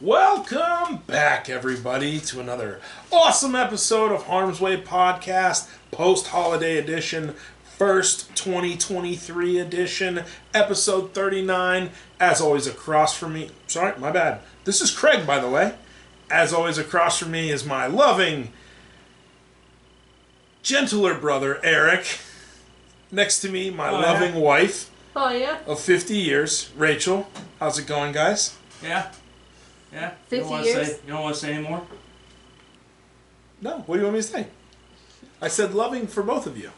Welcome back, everybody, to another awesome episode of Harm's Way Podcast, post-holiday edition, first 2023 edition, episode 39. As always, across from me... Sorry, my bad. This is Craig, by the way. As always, across from me is my loving, gentler brother, Eric. Next to me, my loving wife of 50 years, Rachel. How's it going, guys? Yeah. 50 years? You don't want to say anymore? No, what do you want me to say? I said loving for both of you.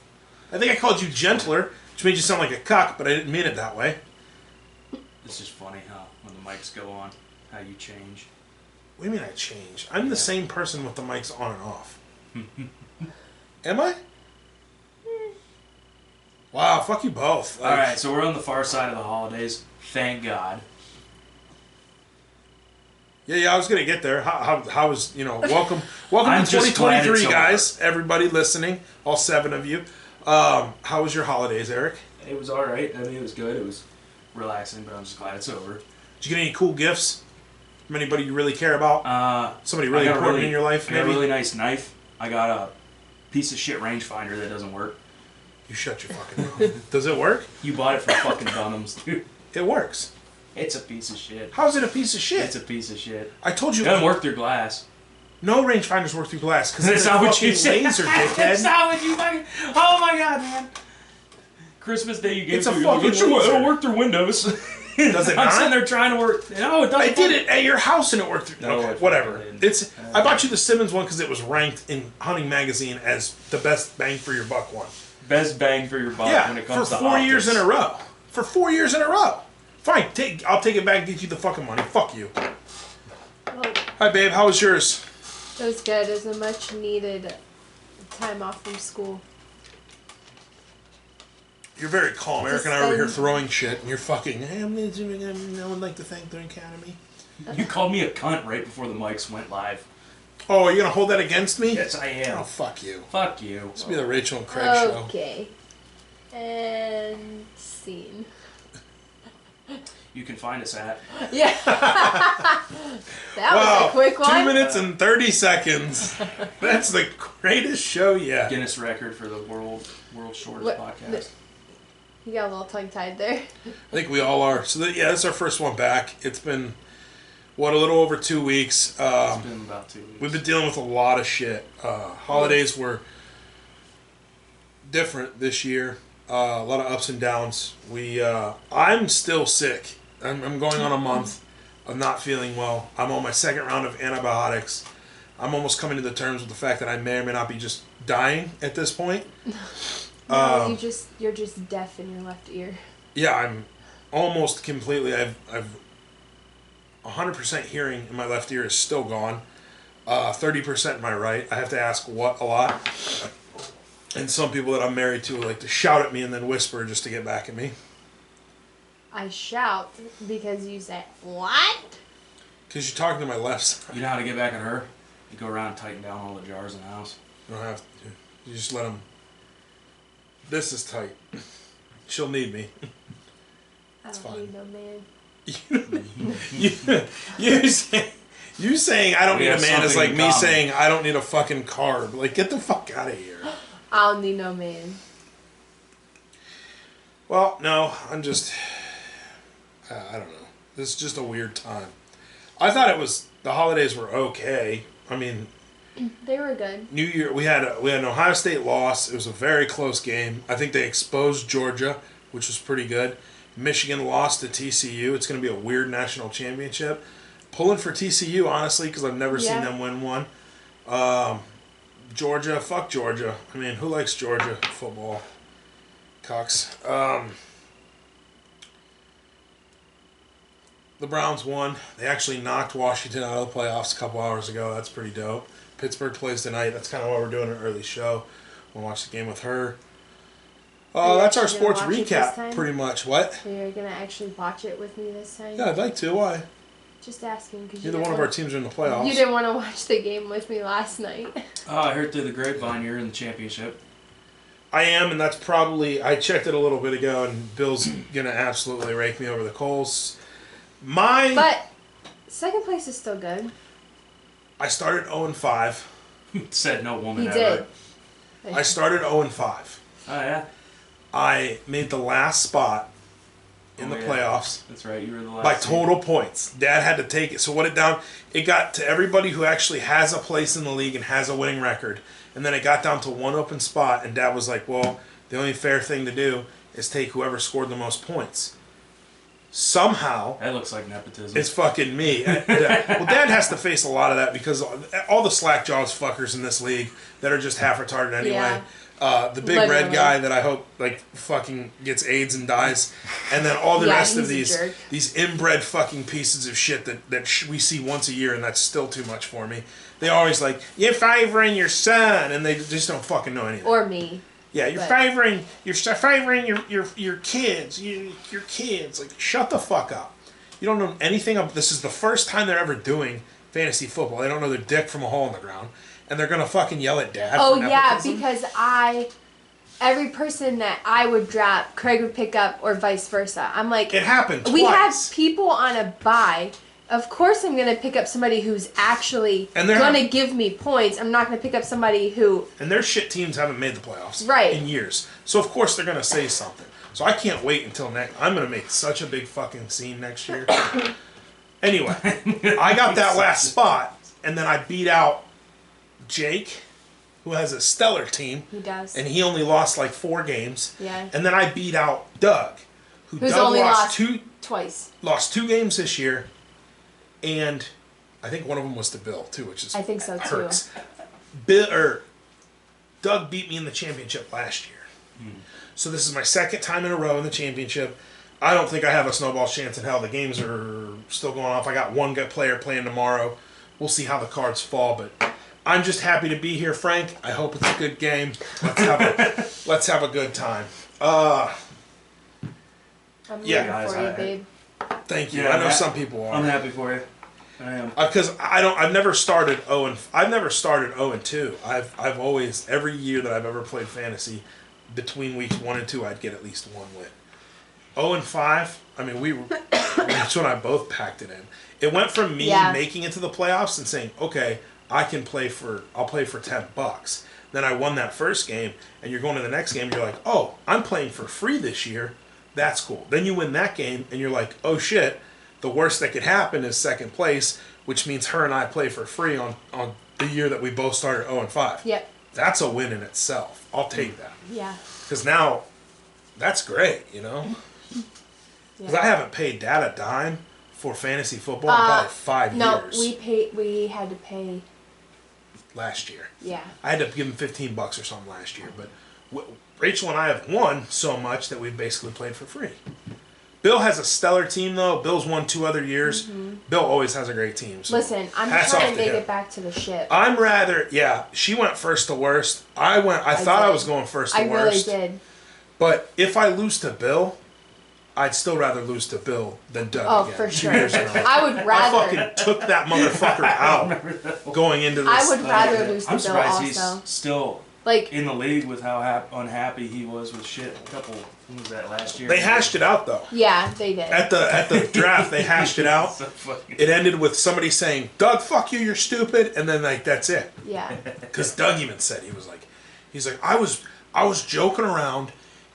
I think I called you gentler, which made you sound like a cuck, but I didn't mean it that way. It's just funny how when the mics go on, how you change. What do you mean I change? I'm the same person with the mics on and off. Am I? Wow, fuck you both. Like, Alright, so we're on the far side of the holidays. Thank God. Yeah, I was gonna get there. How was, welcome I'm to just glad 2023, it's guys. Everybody listening, all 7 of you. How was your holidays, Eric? It was alright. I mean, it was good. It was relaxing, but I'm just glad it's over. Did you get any cool gifts from anybody you really care about? Somebody really important in your life, maybe? I got a really nice knife. I got a piece of shit rangefinder that doesn't work. You shut your fucking mouth. Does it work? You bought it for fucking Dunham's, dude. It works. It's a piece of shit. How is it a piece of shit? It's a piece of shit. I told you. It doesn't work through glass. No rangefinders work through glass because That's it's not a what you fucking said. laser, dickhead. That's not what you fucking... Oh my god, man. Christmas Day you gave It's it a to me. fucking laser. It'll work through Windows. Does it I'm not? sitting there trying to work. No, it doesn't. I did it at your house and it worked through. No, Okay, it whatever. didn't. I bought you the Simmons one because it was ranked in Hunting Magazine as the best bang for your buck one. Best bang for your buck when it comes for to 4 years in optics. a row. For 4 years in a row. Fine, I'll take it back and get you the fucking money. Fuck you. Well, Hi, babe. How was yours? it was good. It was a much needed time off from school. You're very calm. Eric Just and I were here spend- throwing shit, and you're fucking, hey, I would like to thank the Academy. You called me a cunt right before the mics went live. Oh, are you going to hold that against me? Yes, I am. Oh, fuck you. Fuck you. This will be the Rachel and Craig show. Okay. And scene. You can find us at... Yeah. That was a quick one. 2 minutes and 30 seconds. That's the greatest show yet. Guinness record for the world's shortest podcast. You got a little tongue-tied there. I think we all are. So, that's our first one back. It's been, a little over 2 weeks. It's been about 2 weeks. We've been dealing with a lot of shit. Holidays were different this year. A lot of ups and downs. I'm still sick. I'm going on a month of not feeling well. I'm on my second round of antibiotics. I'm almost coming to the terms with the fact that I may or may not be just dying at this point. No, you're just deaf in your left ear. Yeah, I'm almost completely. I've 100% hearing in my left ear is still gone. 30% in my right. I have to ask what a lot. And some people that I'm married to like to shout at me and then whisper just to get back at me. I shout because you say, what? Because you're talking to my left side. You know how to get back at her? You go around and tighten down all the jars in the house. You don't have to. You just let them. This is tight. She'll need me. I don't fine. need no man. You saying I don't We need a have man is something like in me common. saying I don't need a fucking carb. Like, get the fuck out of here. I don't need no man. Well, no, I'm just... I don't know. This is just a weird time. I thought the holidays were okay. I mean... They were good. New Year, we had an Ohio State loss. It was a very close game. I think they exposed Georgia, which was pretty good. Michigan lost to TCU. It's going to be a weird national championship. Pulling for TCU, honestly, because I've never seen them win one. Georgia, fuck Georgia. I mean, who likes Georgia football? Cucks. The Browns won. They actually knocked Washington out of the playoffs a couple hours ago. That's pretty dope. Pittsburgh plays tonight. That's kind of why we're doing an early show. We'll watch the game with her. That's our sports recap, pretty much. What? So you're going to actually watch it with me this time? Yeah, I'd like to. Why? Just asking. Cause Neither one of our teams are in the playoffs. You didn't want to watch the game with me last night. Oh, I heard through the grapevine you're in the championship. I am, and that's probably... I checked it a little bit ago, and Bill's going to absolutely rake me over the coals. But Second place is still good. I started 0-5. Said no woman He ever. did. I started 0-5. Oh, yeah? I made the last spot in the playoffs. That's right, you were the last. By total points. Dad had to take it. So what it got to everybody who actually has a place in the league and has a winning record. And then it got down to one open spot, and Dad was like, well, the only fair thing to do is take whoever scored the most points. Somehow, That looks like nepotism. it's fucking me. Well, Dad has to face a lot of that because all the slack jaws fuckers in this league that are just half retarded anyway. Yeah. The big red guy that I hope fucking gets AIDS and dies, and then all the rest of these inbred fucking pieces of shit that we see once a year, and that's still too much for me. They always you're favoring your son, and they just don't fucking know anything. Or me. Yeah, you're favoring your kids. Your kids. Shut the fuck up. You don't know anything of this. Is the first time they're ever doing fantasy football. They don't know their dick from a hole in the ground, and they're gonna fucking yell at Dad. Oh for yeah, nepotism. because every person that I would draft, Craig would pick up, or vice versa. I'm like, it happened twice. We have people on a bye. Of course, I'm gonna pick up somebody who's actually gonna give me points. I'm not gonna pick up somebody who. And their shit teams haven't made the playoffs in years, so of course they're gonna say something. So I can't wait until next. I'm gonna make such a big fucking scene next year. Anyway, I got that last spot, and then I beat out Jake, who has a stellar team. He does. And he only lost 4 games. Yeah. And then I beat out Doug, who's only lost twice. Lost 2 games this year, and I think one of them was to Bill too, which is I think so hurts. too. Doug beat me in the championship last year. So this is my second time in a row in the championship. I don't think I have a snowball's chance in hell. The games are still going off. I got one good player playing tomorrow. We'll see how the cards fall, but I'm just happy to be here, Frank. I hope it's a good game. Let's have a good time. I'm rooting for you, babe. Thank you. Yeah, I know some people are. I'm happy for you. I am. Because I've never started 0-2. I've always, every year that I've ever played fantasy, between weeks 1 and 2, I'd get at least one win. 0-5. I mean, Rachel and I both packed it in. It went from me making it to the playoffs and saying, okay, I'll play for $10. Then I won that first game, and you're going to the next game, and you're like, oh, I'm playing for free this year. That's cool. Then you win that game, and you're like, oh shit, the worst that could happen is second place, which means her and I play for free on the year that we both started 0-5. Yep. That's a win in itself. I'll take that. Yeah. Because now, that's great, you know? Because I haven't paid Dad a dime for fantasy football in probably 5 years. No, we had to pay last year. Yeah. I had to give him $15 or something last year, but Rachel and I have won so much that we've basically played for free. Bill has a stellar team, though. Bill's won 2 other years. Mm-hmm. Bill always has a great team. So listen, I'm trying to make it back to the ship. She went first to worst. I thought I was going first to worst. I really did. But if I lose to Bill, I'd still rather lose to Bill than Doug again. For sure. 2 years in a row. I would rather. I fucking took that motherfucker out going into this. I would rather lose to I'm Bill surprised also. he's still in the league with how unhappy he was with shit. When was that, last year? They hashed it out, though. Yeah, they did. At the draft, they hashed it out. It ended with somebody saying, Doug, fuck you, you're stupid, and then that's it. Yeah. Because Doug even said, he's like, I was joking around,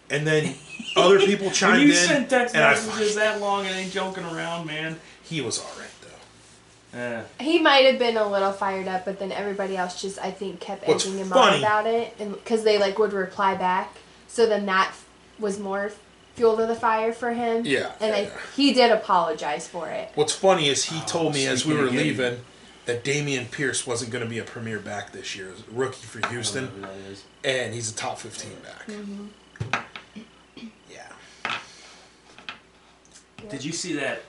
and then other people chimed in. When you send text messages that long and ain't joking around, man. He was all right, though. He might have been a little fired up, but then everybody else just, I think, kept egging him on about it, because they would reply back. So then that was more fuel to the fire for him. Yeah. And he did apologize for it. What's funny is he told me as we were leaving that Damian Pierce wasn't going to be a premier back this year. He was a rookie for Houston, and he's a top 15 back. Mm-hmm. Yeah. Did you see that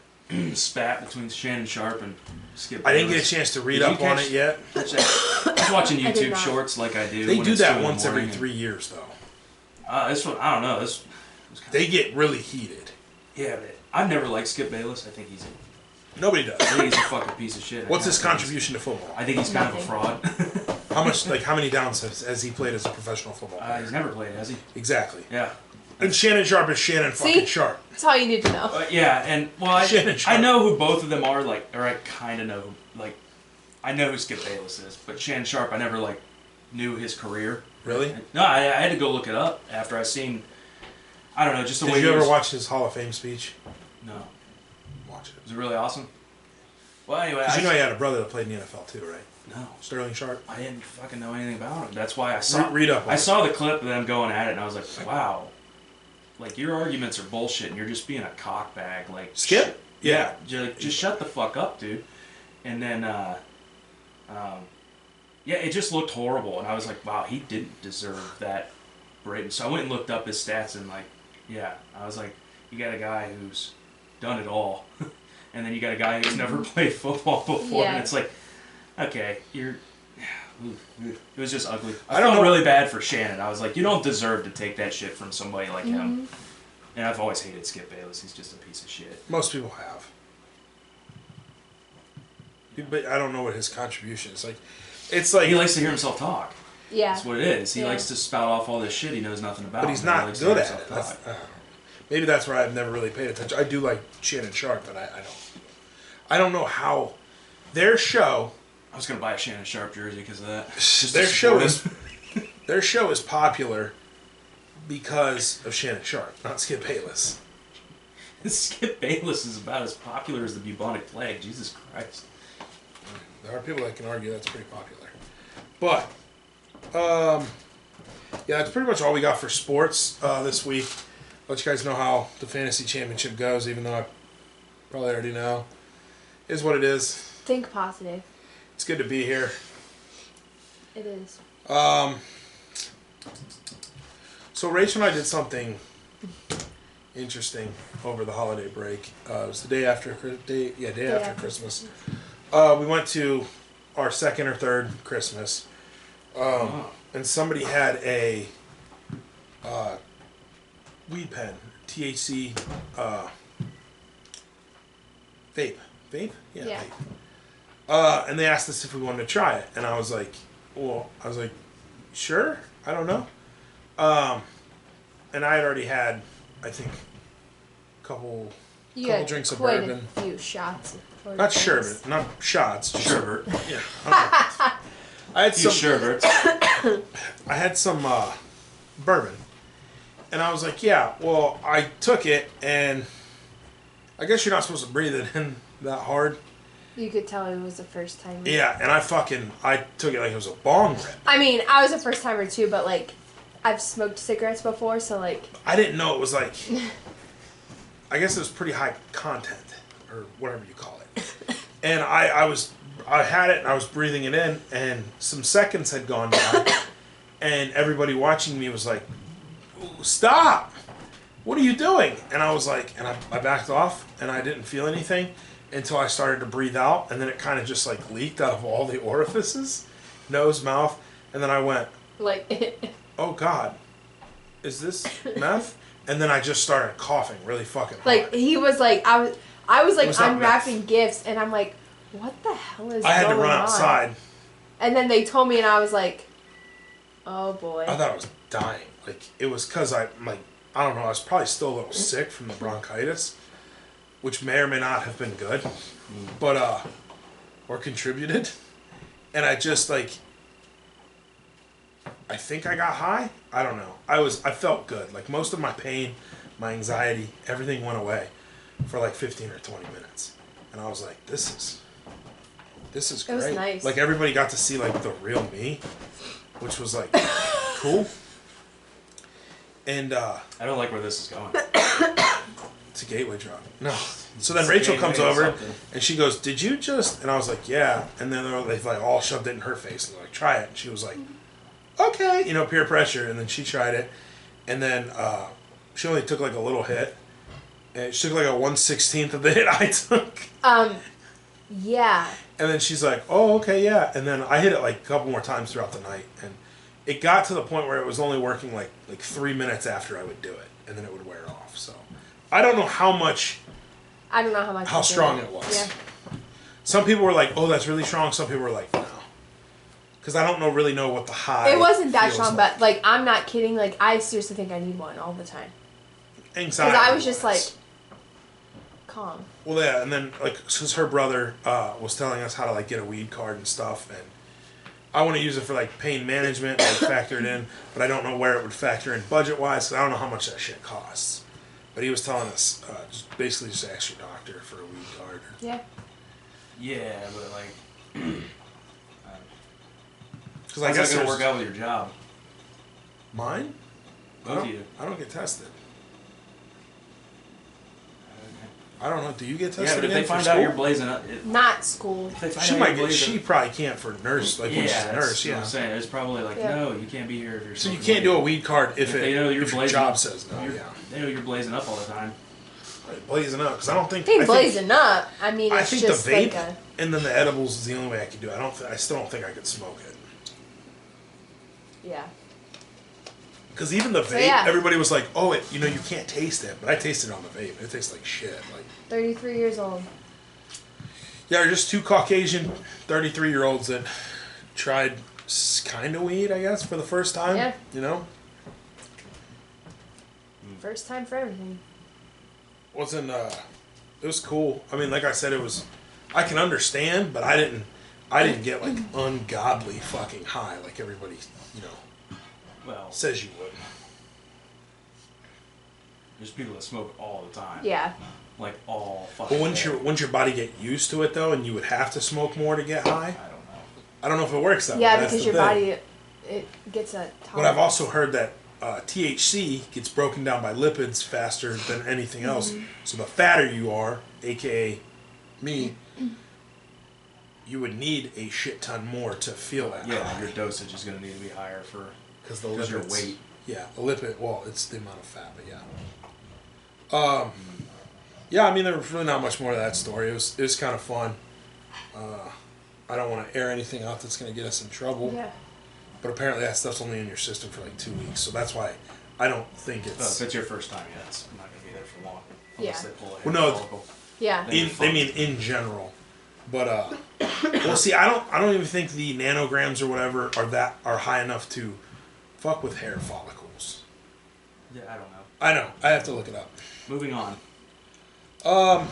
spat between Shannon Sharp and Skip Bayless? I didn't get a chance to read up on it yet. I was watching YouTube shorts like I do. They do that once every 3 years, though. This one, I don't know. They get really heated. Yeah, but I've never liked Skip Bayless. I think Nobody does. I think he's a fucking piece of shit. What's his contribution to football? I think he's kind of a fraud. How many downs has he played as a professional football player? He's never played, has he? Exactly. Yeah. And Shannon Sharp is Shannon fucking Sharp. That's all you need to know. Yeah, and well, I know who both of them are, like, or I kind of know, like, I know who Skip Bayless is, but Shannon Sharp, I never, like, knew his career. Really? No, I had to go look it up after I seen, I don't know, just the way Did you ever watch his Hall of Fame speech? No. Watch it. Was it really awesome? Well, anyway. Because you know he had a brother that played in the NFL too, right? No. Sterling Sharp? I didn't fucking know anything about him. That's why I saw read up on I it. saw the clip of them going at it, and I was like, wow. Like, your arguments are bullshit, and you're just being a cockbag. Like, Skip? Yeah. Just shut the fuck up, dude. And then, yeah, it just looked horrible, and I was like, wow, he didn't deserve that rating. So I went and looked up his stats, and, like, yeah, I was like, you got a guy who's done it all, and then you got a guy who's never played football before, and it's like, okay, it was just ugly. I felt really bad for Shannon. I was like, you don't deserve to take that shit from somebody like him. And I've always hated Skip Bayless. He's just a piece of shit. Most people have. But I don't know what his contribution is. It's like he likes to hear himself talk. Yeah. That's what it is. He likes to spout off all this shit he knows nothing about. But he's not good at it. Maybe that's where I've never really paid attention. I do like Shannon Sharp, but I don't know how their show. I was gonna buy a Shannon Sharp jersey because of that. Their show is popular because of Shannon Sharp, not Skip Bayless. Skip Bayless is about as popular as the bubonic plague. Jesus Christ. There are people that can argue that's pretty popular. But, yeah, that's pretty much all we got for sports this week. Let you guys know how the fantasy championship goes, even though I probably already know. It is what it is. Think positive. It's good to be here. It is. So Rachel and I did something interesting over the holiday break. It was the day after Christmas. We went to our second or third Christmas, and somebody had a weed pen, THC vape. Vape? Yeah. Vape. And they asked us if we wanted to try it, and I was like, sure, I don't know. And I had already had, I think, a couple drinks of bourbon. A few shots. Not sherbet, not shots. Sherbet. Yeah. I had some sherbets. I had some bourbon, and I was like, yeah. Well, I took it, and I guess you're not supposed to breathe it in that hard. You could tell it was the first time. Yeah, and I took it like it was a bong rip. I mean, I was a first timer too, but like, I've smoked cigarettes before, so like. I didn't know it was like. I guess it was pretty high content, or whatever you call it. And I had it, and I was breathing it in, and some seconds had gone by, and everybody watching me was like, stop! What are you doing? And I was like, and I backed off, and I didn't feel anything until I started to breathe out, and then it kind of just like leaked out of all the orifices, nose, mouth, and then I went, like, oh God, is this meth? And then I just started coughing really fucking hard. Like, he was like, I was like unwrapping gifts, and I'm like, what the hell is going on? I had to run outside. And then they told me, and I was like, oh boy. I thought I was dying. Like, it was because I don't know, I was probably still a little sick from the bronchitis, which may or may not have been good, but, or contributed. And I just, like, I think I got high. I don't know. I felt good. Like, most of my pain, my anxiety, everything went away for like 15 or 20 minutes. And I was like, this is great. It was nice. Like, everybody got to see like the real me, which was like cool. And I don't like where this is going. It's a gateway drug. No. So then Rachel comes over and she goes, did you just, and I was like, yeah. And then they like all shoved it in her face and they're like, try it. And she was like, okay, peer pressure. And then she tried it, and then she only took like a little hit, and she took like a 1/16 of the hit I took. Yeah. And then she's like, oh, okay, yeah. And then I hit it like a couple more times throughout the night, and it got to the point where it was only working like 3 minutes after I would do it, and then it would wear off. So I don't know how much. I don't know how much. How strong it was. Yeah. Some people were like, oh, that's really strong. Some people were like, no. Because I don't really know what the high. It wasn't that strong, like. but like, I'm not kidding. Like, I seriously think I need one all the time. anxiety. Because I was just like, calm. Well, yeah, and then like, since her brother was telling us how to like get a weed card and stuff, and I want to use it for like pain management, like factor it in, but I don't know where it would factor in budget wise, so I don't know how much that shit costs. But he was telling us just basically just ask your doctor for a weed card. Yeah. Yeah, but like, because I guess it's gonna work out with your job. Mine? Both of you. I don't get tested. I don't know. Do you get tested? Yeah, but if they find school? out you're blazing up, Not school. She might get. She probably can't for nurse. Like when she's a nurse. Yeah, what I'm saying. It's probably like no, you can't be here if you're. So you can't do a weed card if they know you're if your blazing job up, says no. Yeah, they know you're blazing up all the time. Right, blazing up because I don't think. I think blazing up. I mean, it's think just the vape like and then the edibles is the only way I could do it. I still don't think I could smoke it. Yeah. Because even the vape, everybody was like, "Oh, you can't taste it," but I tasted it on the vape. It tastes like shit. Like 33 years old. Yeah, they're just two Caucasian 33-year-olds that tried kind of weed, I guess, for the first time. Yeah. You know. First time for everything. It was cool. I mean, like I said, I can understand, but I didn't get like ungodly fucking high like everybody, says you would. There's people that smoke all the time. Yeah. Like all fucking. But wouldn't your body get used to it though, and you would have to smoke more to get high? I don't know if it works that way. Yeah, because your body, it gets a tolerance. But I've also heard that THC gets broken down by lipids faster than anything else. So the fatter you are, aka me, you would need a shit ton more to feel that. Yeah, high. your dosage is going to need to be higher because your weight. Yeah, the lipid. Well, it's the amount of fat, but yeah. Yeah, I mean, there was really not much more to that story. It was kind of fun. I don't want to air anything out that's going to get us in trouble. Yeah. But apparently that stuff's only in your system for like 2 weeks, so that's why I don't think it's. If it's your first time, yeah, it's not going to be there for long. Unless they pull a Well, no. follicle. Yeah. They mean in general, but well, see, I don't even think the nanograms or whatever are high enough to fuck with hair follicles. Yeah, I don't know. I know. I have to look it up. Moving on. I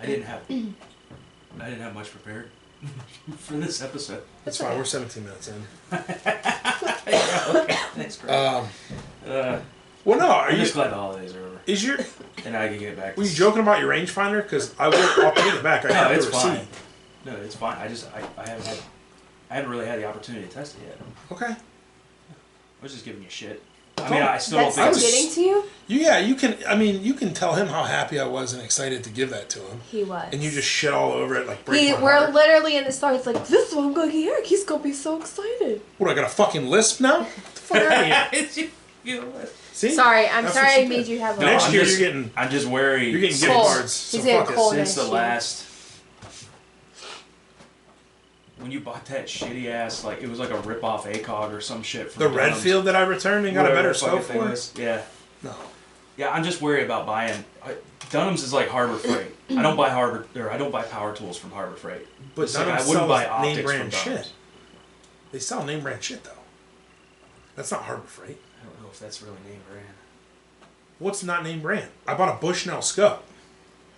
didn't have much prepared for this episode. That's fine. We're 17 minutes in. Thanks, Greg. Well, no. I'm just glad the holidays are over. And I can get back. Were you joking about your rangefinder? Because I'll take it back. No, it's fine. No, it's fine. I haven't really had the opportunity to test it yet. Okay. I was just giving you shit. I mean, I still don't think it's getting to you. Yeah, you can. I mean, you can tell him how happy I was and excited to give that to him. He was. And you just shit all over it, like break my We're heart. literally in the store. It's like, this is what I'm going to get Eric. He's going to be so excited. What, I got a fucking lisp now? Get the fuck out of here. See? Sorry, I'm That's sorry what I she made did. you have. Next year you're getting. I'm just wary. You're getting gift cards. So He's getting fuck cold it. Since the last. When you bought that shitty ass, like it was like a rip off ACOG or some shit from The Redfield that I returned and got a better scope for. Yeah. No. Yeah, I'm just worried about buying. Dunham's is like Harbor Freight. I don't buy power tools from Harbor Freight. But I wouldn't buy optics name brand from Dunham's. shit. They sell name brand shit though. That's not Harbor Freight. I don't know if that's really name brand. What's not name brand? I bought a Bushnell scope.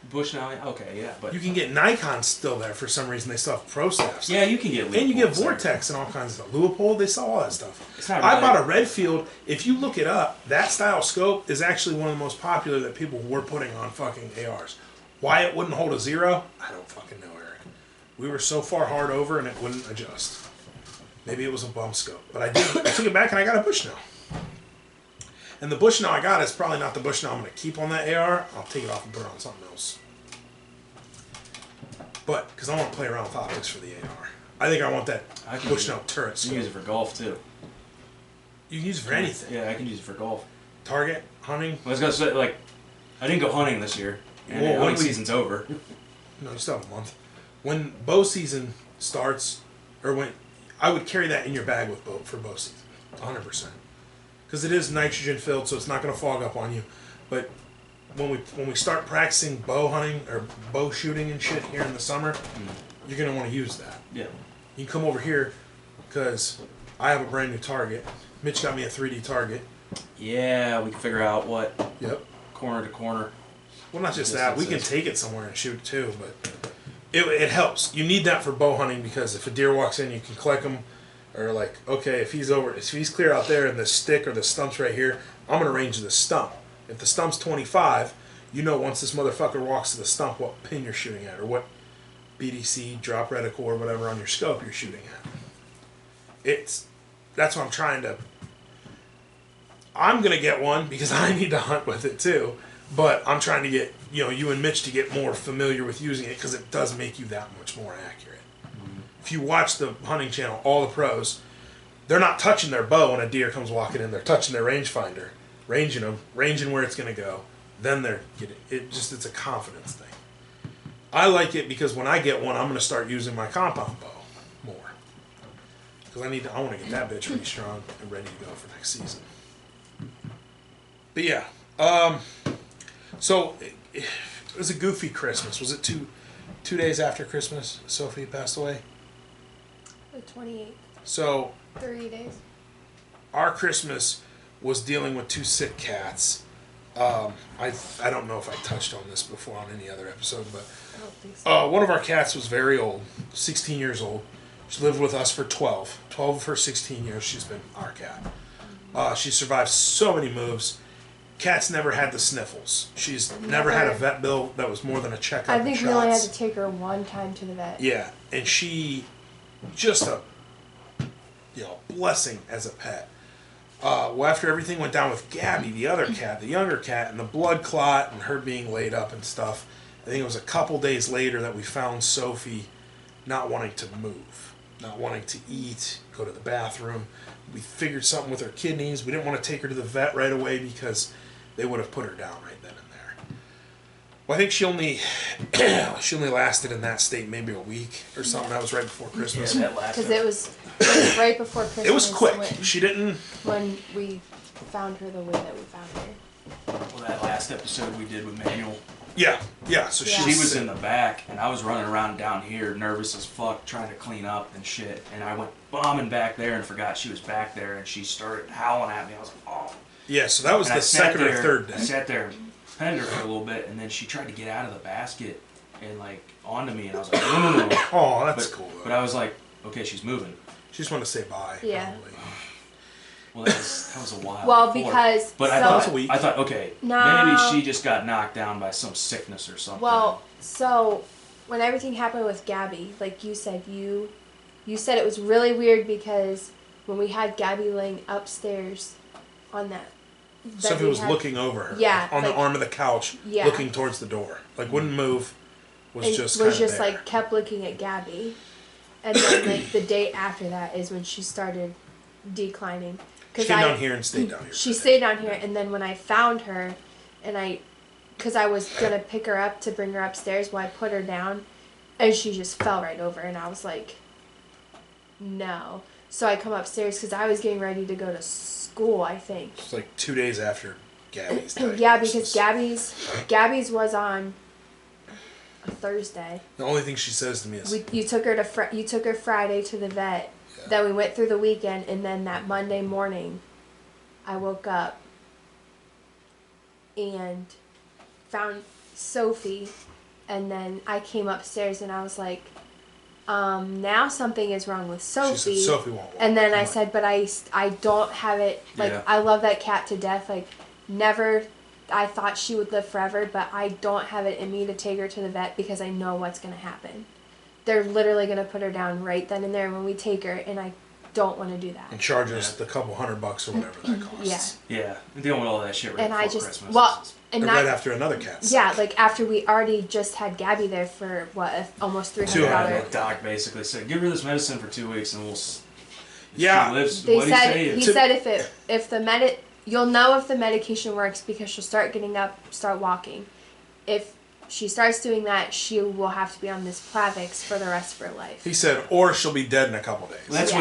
Bushnell, okay, yeah, but You can get Nikon still there for some reason. They still have Pro Staff stuff. yeah, you can get. And you get Leupold Vortex and all kinds of stuff. Leupold, they sell all that stuff. It's not I really- bought a Redfield. If you look it up, that style scope is actually one of the most popular that people were putting on fucking ARs. Why it wouldn't hold a 0, I don't fucking know, Eric. We were so far hard over and it wouldn't adjust. Maybe it was a bump scope. But I took it back and I got a Bushnell. And the Bushnell I got is probably not the Bushnell I'm going to keep on that AR. I'll take it off and put it on something else. But, because I want to play around with optics for the AR. I think I want that Bushnell turret You scope. can use it for golf too. You can use it for anything. Yeah, I can use it for golf. Target, hunting. I was gonna say, like, I didn't go hunting this year, and Well, hunting season's over. No, you still have a month. When bow season starts, or when I would carry that in your bag with bow season, 100%, because it is nitrogen filled, so it's not going to fog up on you. But when we start practicing bow hunting or bow shooting and shit here in the summer, you're going to want to use that. Yeah. You can come over here because I have a brand new target. Mitch got me a 3D target Yeah, we can figure out what. Yep. Corner to corner. Well, not just that. We can take it somewhere and shoot too, but it helps. You need that for bow hunting because if a deer walks in, you can click him. Or like, okay, if he's clear out there and the stick or the stump's right here, I'm gonna range the stump. If the stump's 25, you know once this motherfucker walks to the stump what pin you're shooting at or what BDC, drop reticle, or whatever on your scope you're shooting at. That's what I'm trying to. I'm gonna get one because I need to hunt with it too. But I'm trying to get you and Mitch to get more familiar with using it because it does make you that much more accurate. Mm-hmm. If you watch the hunting channel, all the pros, they're not touching their bow when a deer comes walking in. They're touching their rangefinder, ranging where it's gonna go. Then they're getting it. It's a confidence thing. I like it because when I get one, I'm gonna start using my compound bow more because I want to get that bitch pretty strong and ready to go for next season. But yeah. So it was a goofy Christmas. Was it two days after Christmas Sophie passed away? The 28th. So 3 days. Our Christmas was dealing with 2 sick cats. I don't know if I touched on this before on any other episode, but I don't think so. One of our cats was very old, 16 years old. She lived with us for 12 of her 16 years. She's been our cat. She survived so many moves. Cat's never had the sniffles. She's never had a vet bill that was more than a checkup. I think we only had to take her one time to the vet. Yeah, and she, just a blessing as a pet. Well, after everything went down with Gabby, the other cat, the younger cat, and the blood clot and her being laid up and stuff, I think it was a couple days later that we found Sophie not wanting to move, not wanting to eat, go to the bathroom. We figured something with her kidneys. We didn't want to take her to the vet right away because they would have put her down right then and there. Well, I think she only lasted in that state maybe a week or something. That was right before Christmas. Yeah, that lasted. Because it was right before Christmas. It was quick. She didn't. When we found her the way that we found her. Well, that last episode we did with Manuel. Yeah. So Yeah. She was in the back, and I was running around down here, nervous as fuck, trying to clean up and shit. And I went bombing back there and forgot she was back there, and she started howling at me. I was like, oh. Yeah, so that was the second or third day. I sat there and petted her for a little bit, and then she tried to get out of the basket and like onto me, and I was like, no. Oh, that's cool. Though. But I was like, okay, she's moving. She just wanted to say bye. Yeah. Probably. Well, that was a while. Well, before. because but I thought, okay, maybe she just got knocked down by some sickness or something. Well, so when everything happened with Gabby, like you said, you said it was really weird because when we had Gabby laying upstairs on that. Sophie was looking over her. Yeah. On the arm of the couch, yeah. looking towards the door. Like, wouldn't move. Was just there. Like, kept looking at Gabby. And then, like, the day after that is when she started declining. She came down here and stayed down here. She stayed down here, and then when I found her, because I was going to pick her up to bring her upstairs, I put her down, and she just fell right over, and I was like, no. So I come upstairs, because I was getting ready to go to school, I think. It's like 2 days after Gabby's diagnosis. Yeah, because Gabby's was on a Thursday. The only thing she says to me is... You took her Friday to the vet. Yeah. Then we went through the weekend, and then that Monday morning, I woke up and found Sophie, and then I came upstairs and I was like, now something is wrong with Sophie. She said, Sophie won't walk. And then I said, but I don't have it, like, yeah. I love that cat to death, like, never, I thought she would live forever, but I don't have it in me to take her to the vet because I know what's going to happen. They're literally going to put her down right then and there when we take her, and I don't want to do that. And charge us the couple $100 or whatever that costs. Yeah. And dealing with all that shit right before Christmas. Well, and right after another cat. Yeah, like after we already just had Gabby there for almost $300. Doc basically said, give her this medicine for 2 weeks and we'll. Yeah. She lives. He said if you'll know if the medication works because she'll start getting up, start walking. If she starts doing that, she will have to be on this Plavix for the rest of her life. He said, or she'll be dead in a couple days. Well, that's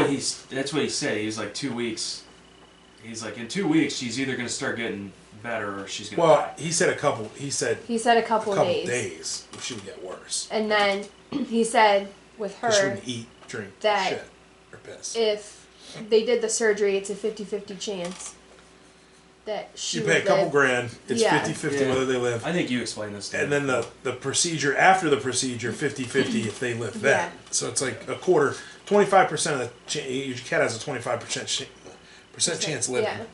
what he said. He was like 2 weeks. He's like, in 2 weeks, she's either going to start getting better or she's going to die. He said a couple. He said a couple days if she would get worse. And then he said with her, she wouldn't eat, drink, shit, or piss. If they did the surgery, it's a 50-50 chance that she You would pay a couple live. grand. It's Yeah. 50-50 whether they live. I think you explained this. And then the procedure, after the procedure, 50-50 if they live then. Yeah. So it's like a quarter, 25% of the your cat has a 25% chance living. Yeah.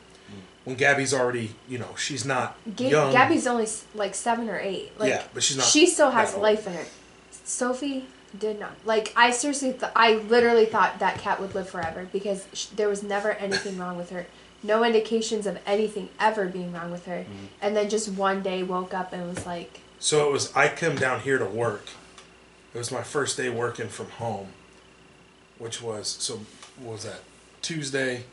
When Gabby's already, she's not young. Gabby's only like 7 or 8. Like, yeah, but she's not. She still has that old. life in her. Sophie did not. Like, I seriously, I literally thought that cat would live forever because there was never anything wrong with her. No indications of anything ever being wrong with her. Mm-hmm. And then just one day woke up and was like... So it was, I come down here to work. It was my first day working from home, which was, so what was that? Tuesday.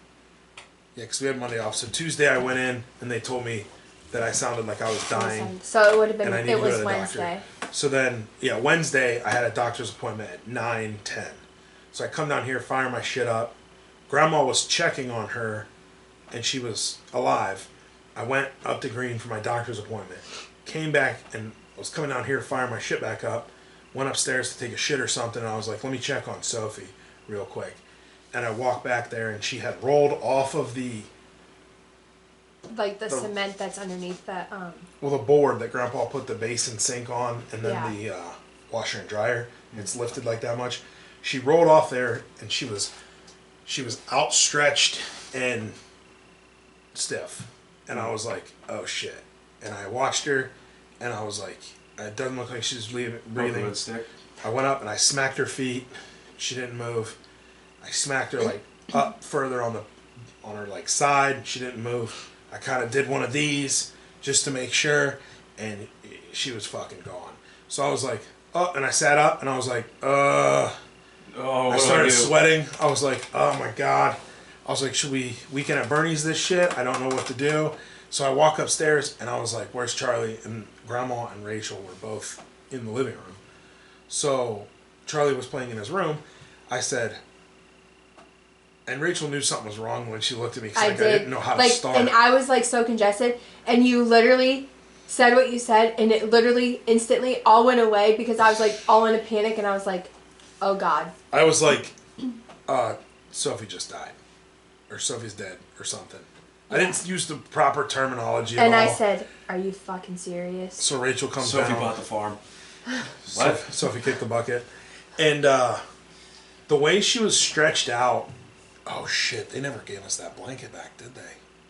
Yeah, because we had Monday off. So Tuesday I went in and they told me that I sounded like I was dying. So it would have been, and I needed it to go was to the Wednesday. doctor. So then, Wednesday I had a doctor's appointment at 9:10. So I come down here, fire my shit up. Grandma was checking on her and she was alive. I went up to Green for my doctor's appointment. Came back and was coming down here to fire my shit back up. Went upstairs to take a shit or something and I was like, let me check on Sophie real quick. And I walked back there and she had rolled off of the cement that's underneath the the board that Grandpa put the basin sink on and then Yeah. the washer and dryer. It's lifted like that much. She rolled off there and she was outstretched and stiff. And I was like, oh shit. And I watched her and I was like, it doesn't look like she's breathing. Stick. I went up and I smacked her feet. She didn't move. I smacked her like up further on her like side. She didn't move. I kind of did one of these just to make sure, and she was fucking gone. So I was like, oh, and I sat up and I was like, Oh, I started sweating. I was like, oh my god. I was like, should we weekend at Bernie's this shit? I don't know what to do. So I walk upstairs and I was like, where's Charlie? And Grandma and Rachel were both in the living room. So Charlie was playing in his room. I said, and Rachel knew something was wrong when she looked at me because I didn't know how to start. And I was like so congested, and you literally said what you said, and it literally instantly all went away because I was like all in a panic, and I was like, oh god. I was like, Sophie just died. Or Sophie's dead or something. Yeah. I didn't use the proper terminology at all. And I said, are you fucking serious? So Rachel comes down. Sophie bought the farm. What? Sophie kicked the bucket. And the way she was stretched out, oh shit, they never gave us that blanket back, did they?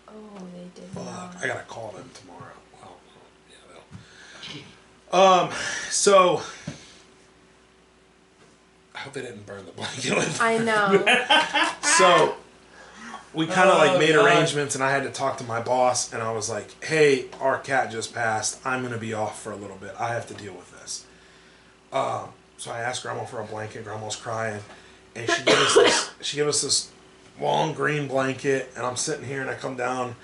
Oh, they did. Fuck, I gotta call them tomorrow. Well, yeah, they'll. So I hope they didn't burn the blanket with I know. So we kind of made arrangements, and I had to talk to my boss, and I was like, hey, our cat just passed. I'm going to be off for a little bit. I have to deal with this. So I asked Grandma for a blanket. Grandma's crying. And she gave us this long green blanket, and I'm sitting here, and I come down,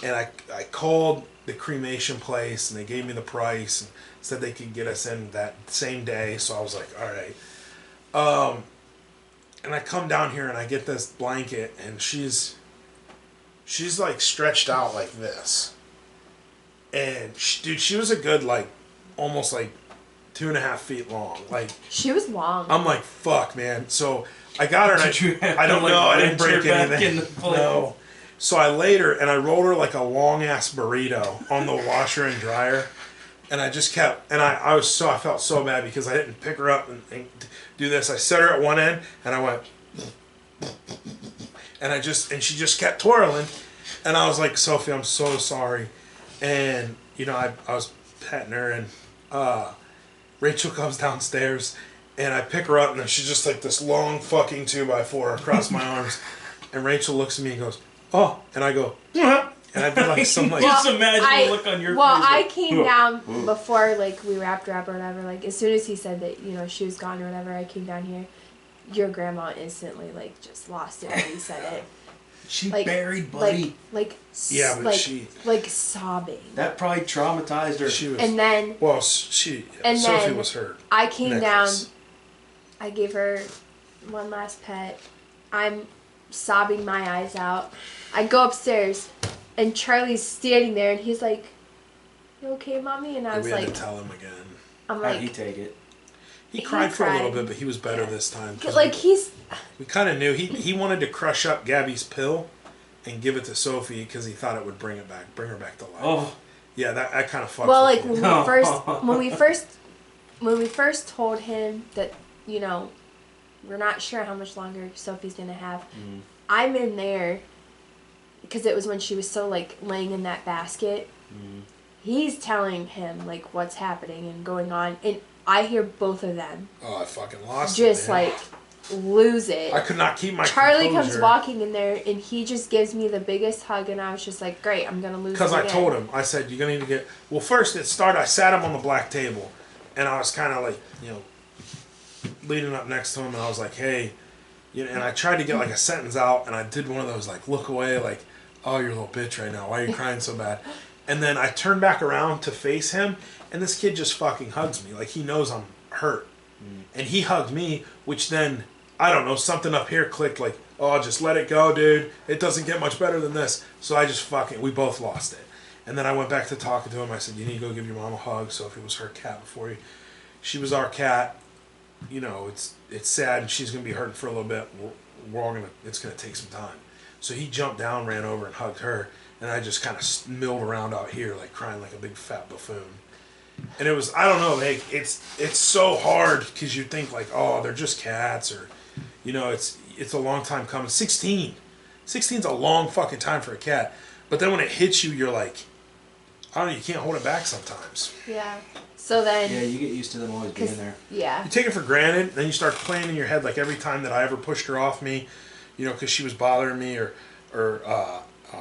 and I called the cremation place, and they gave me the price, and said they could get us in that same day. So I was like, all right. And I come down here and I get this blanket and she's like stretched out like this. And she was a good almost 2.5 feet long. Like she was long. I'm like, fuck, man. So I got her and I don't know, I didn't break anything. No. So I laid her and I rolled her like a long ass burrito on the washer and dryer. And I just kept, and I felt so bad because I didn't pick her up and do this. I set her at one end, and I went, and she just kept twirling, and I was like, Sophie, I'm so sorry. And, I was petting her, and Rachel comes downstairs, and I pick her up, and she's just like this long fucking 2x4 across my arms. And Rachel looks at me and goes, oh, and I go, yeah. And I did just imagine the look on your face. Well, I came down before we wrapped her up or whatever. As soon as he said that she was gone or whatever, I came down here. Your grandma instantly just lost it when he said it. She buried Buddy. Yeah, but she sobbing. That probably traumatized her. She was, and then Sophie was hurt. I came down. I gave her one last pet. I'm sobbing my eyes out. I go upstairs. And Charlie's standing there, and he's like, "You okay, Mommy?" And I was we like, had to tell him again. I'm like, how'd he take it? He cried for a little bit, but he was better this time. We kind of knew he wanted to crush up Gabby's pill, and give it to Sophie because he thought it would bring her back to life. Oh. Yeah, that kind of fucks. Well, with like you. when we first told him that, you know, we're not sure how much longer Sophie's gonna have. I'm in there because it was when she was still like laying in that basket. He's telling him like what's happening and going on, and I hear both of them. Oh, I fucking lost just it, man. like lose it. I could not keep my Charlie composure. comes walking in there and he just gives me the biggest hug, and I was just like, great, I'm gonna lose it Because I again. told him, I said, you're gonna need to get. Well, first it started. I sat him on the black table, and I was kind of like, you know, leaning up next to him, and I was like, hey, you know, and I tried to get like a sentence out, and I did one of those like look away, like, oh, you're a little bitch right now. Why are you crying so bad? And then I turned back around to face him, and this kid just fucking hugs me. Like, he knows I'm hurt. And he hugged me, which then, I don't know, something up here clicked like, oh, just let it go, dude. It doesn't get much better than this. So I just we both lost it. And then I went back to talking to him. I said, you need to go give your mom a hug. So if it was her cat before you, she was our cat. You know, it's sad, and she's going to be hurting for a little bit. We're all it's going to take some time. So he jumped down, ran over, and hugged her. And I just kind of milled around out here, like crying like a big fat buffoon. And it was, I don't know, like, it's so hard because you think like, oh, they're just cats, or, you know, it's a long time coming. 16's a long fucking time for a cat. But then when it hits you, you're like, I don't know, you can't hold it back sometimes. Yeah. So then. Yeah, you get used to them always being there. Yeah. You take it for granted, then you start playing in your head like every time that I ever pushed her off me, you know, because she was bothering me, or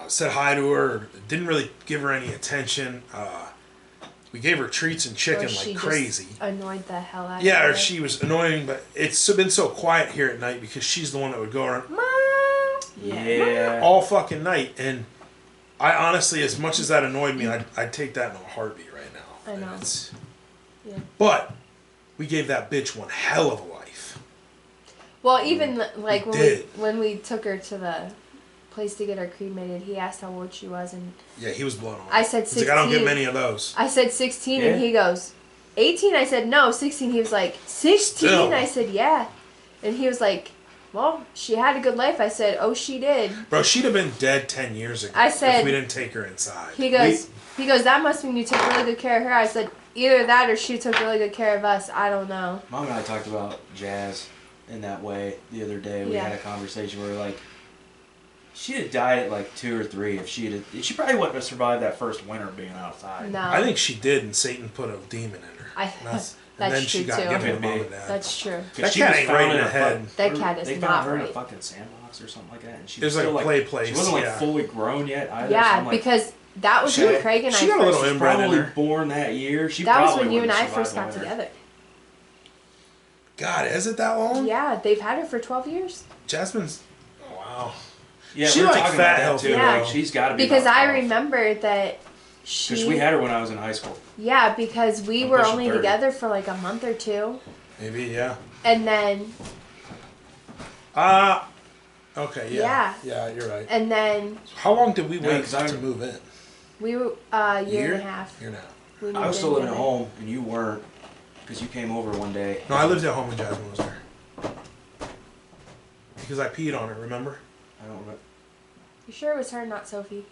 said hi to her, or didn't really give her any attention. We gave her treats and chicken like crazy. Just annoyed the hell out of Yeah, her. or she was annoying, but it's been so quiet here at night because she's the one that would go around Yeah. all fucking night. And I honestly, as much as that annoyed me, I'd take that in a heartbeat right now. I know. Yeah. But we gave that bitch one hell of a life. Well, even like We when we took her to the place to get her cremated, he asked how old she was, and Yeah, he was blown away. I said 16. He's like, I don't get many of those. I said 16, Yeah. and he goes, 18? I said, no, 16. He was like, 16? Still. I said, yeah. And he was like, well, she had a good life. I said, oh, she did. Bro, she'd have been dead 10 years ago I said- if we didn't take her inside. He goes, that must mean you took really good care of her. I said, either that or she took really good care of us. I don't know. Mom and I talked about Jazz in that way the other day. We had a conversation where we were like, she'd have died at like 2 or 3 if she probably wouldn't have survived that first winter being outside. No. I think she did, and Satan put a demon in her. That's and then true, she got too. given to Could be. mom and dad. That's true. That She cat was ain't found right in in the a head. That cat is They not found her in a right. fucking sandbox or something like that. And she It was was like still a play place. She wasn't like yeah. fully grown yet either. Yeah, so I'm like, because that was She- when Craig and I she got a little first... inbred in probably her. born that year. She That was probably when you and I wouldn't first survive got longer. together. God, is it that long? Yeah, they've had her for 12 years. Jasmine's. Oh, wow. Yeah, She we were like talking fat, about that healthy too. girl. Like, she's got to be Because about I 12. remember that Because we had her when I was in high school. Yeah, because we I'm were pushing only 30. together for like a month or two. Maybe, yeah. And then... Okay, yeah. Yeah. Yeah, you're right. And then How long did we Yeah, wait 'cause I- to move in? we were a year and a half. Year and a half. We I moved was still in living at together. home, and you weren't. Because you came over one day. No, I lived at home when Jasmine was there. Because I peed on her, remember? I don't remember. You sure it was her, not Sophie?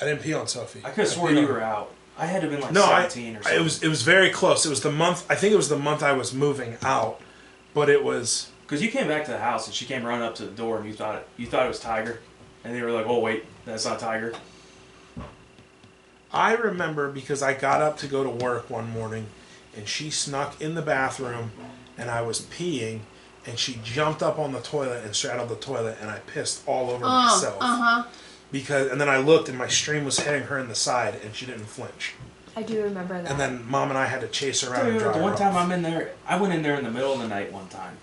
I didn't pee on Sophie. I could have sworn peed you on her. were out. I had to have been like No, 17 or something. it was very close. It was the month. I think it was the month I was moving out, but it was. Because you came back to the house, and she came running up to the door, and you thought it was Tiger. And they were like, oh, wait, that's not Tiger. I remember because I got up to go to work one morning, and she snuck in the bathroom, and I was peeing, and she jumped up on the toilet and straddled the toilet, and I pissed all over myself. And then I looked, and my stream was hitting her in the side, and she didn't flinch. I do remember that. And then Mom and I had to chase her around and Dude, dry the her one off. time I'm in there, I went in there in the middle of the night one time.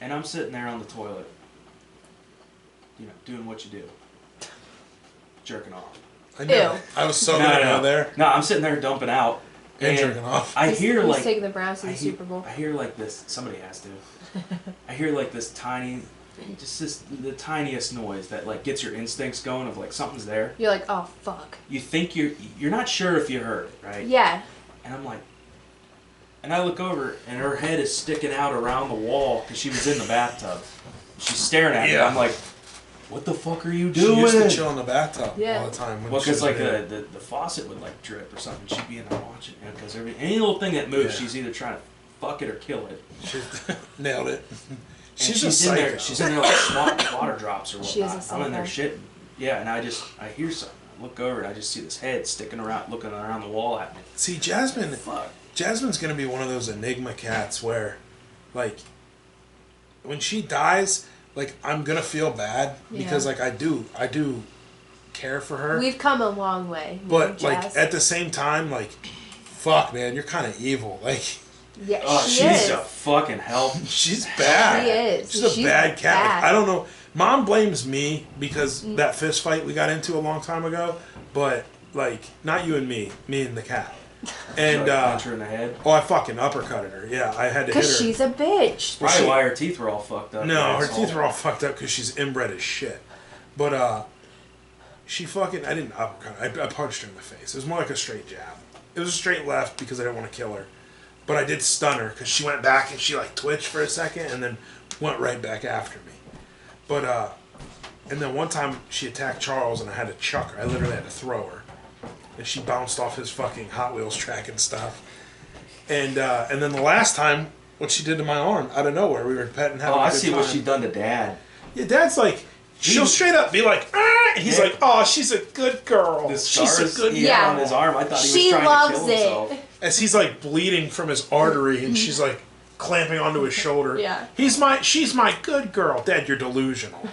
And I'm sitting there on the toilet, you know, doing what you do. Jerking off. I know. Ew. I was so gonna go there. No, I'm sitting there dumping out. And jerking off. I He's- hear he's like taking the Browns to the Super Bowl. I hear like this. Somebody has to. I hear like this tiny, the tiniest noise that like gets your instincts going of like something's there. You're like, oh fuck. You think you're not sure if you heard it, right? Yeah. And I'm like, and I look over and her head is sticking out around the wall because she was in the bathtub. She's staring at me. Yeah. I'm like, what the fuck are you She doing? used to chill in the bathtub Yeah. all the time. Well, because like there. the faucet would like drip or something. She'd be in there watching it because any little thing that moves, she's either trying to fuck it or kill it. She nailed it. She's in there. She's in there like swatting water drops or whatnot. She is a I'm in there psycho. shitting. Yeah, and I hear something. I look over and I just see this head sticking around, looking around the wall at me. See, Jasmine. Fuck. Jasmine's gonna be one of those enigma cats where, like, when she dies, like I'm gonna feel bad because like I do care for her. We've come a long way. But like at the same time, like, fuck, man, you're kind of evil. Like, yeah, She's is. a fucking help. she's bad. She is. She's a bad cat. bad. Like, I don't know. Mom blames me because that fist fight we got into a long time ago, but like not you and me and the cat. And punch her in the head. oh, I fucking uppercutted her. Yeah, I had to hit her. Because she's a bitch. Probably why her teeth were all fucked up. No, her teeth were all fucked up because she's inbred as shit. But she fucking, I didn't uppercut her. I punched her in the face. It was more like a straight jab. It was a straight left because I didn't want to kill her. But I did stun her because she went back and she like twitched for a second and then went right back after me. But and then one time she attacked Charles and I had to chuck her. I literally had to throw her. And she bounced off his fucking Hot Wheels track and stuff. And then the last time, what she did to my arm, out of nowhere, we were petting, having a good I see time. what she done to Dad. Yeah, Dad's like, she'll straight up be like, ah! And he's like, oh, she's a good girl. The She's scars a good he had Yeah. on his arm. I thought he was She trying loves to kill himself. it. As he's like bleeding from his artery and she's like clamping onto his shoulder. Yeah. She's my good girl. Dad, you're delusional.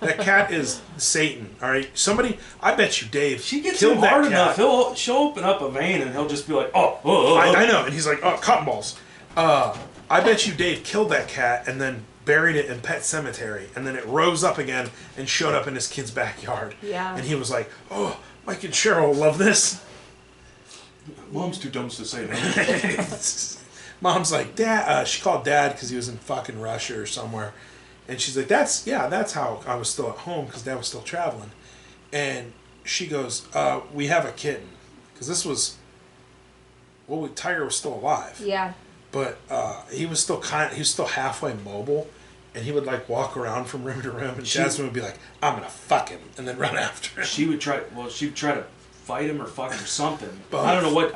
That cat is Satan, all right? Somebody, I bet you Dave She gets killed him that hard cat. enough. She'll open up a vein and he'll just be like, I know, and he's like, oh, cotton balls. I bet you Dave killed that cat and then buried it in Pet Cemetery, and then it rose up again and showed up in his kid's backyard. Yeah. And he was like, oh, Mike and Cheryl love this. Mom's too dumb to say no. Mom's like, Dad, she called Dad because he was in fucking Russia or somewhere. And she's like, that's how I was still at home because Dad was still traveling. And she goes, we have a kitten. Because this was, Tiger was still alive. Yeah. But he was still halfway mobile. And he would like walk around from room to room. And Jasmine would be like, I'm going to fuck him. And then run after him. She'd try to fight him or fuck him or something. Both. I don't know what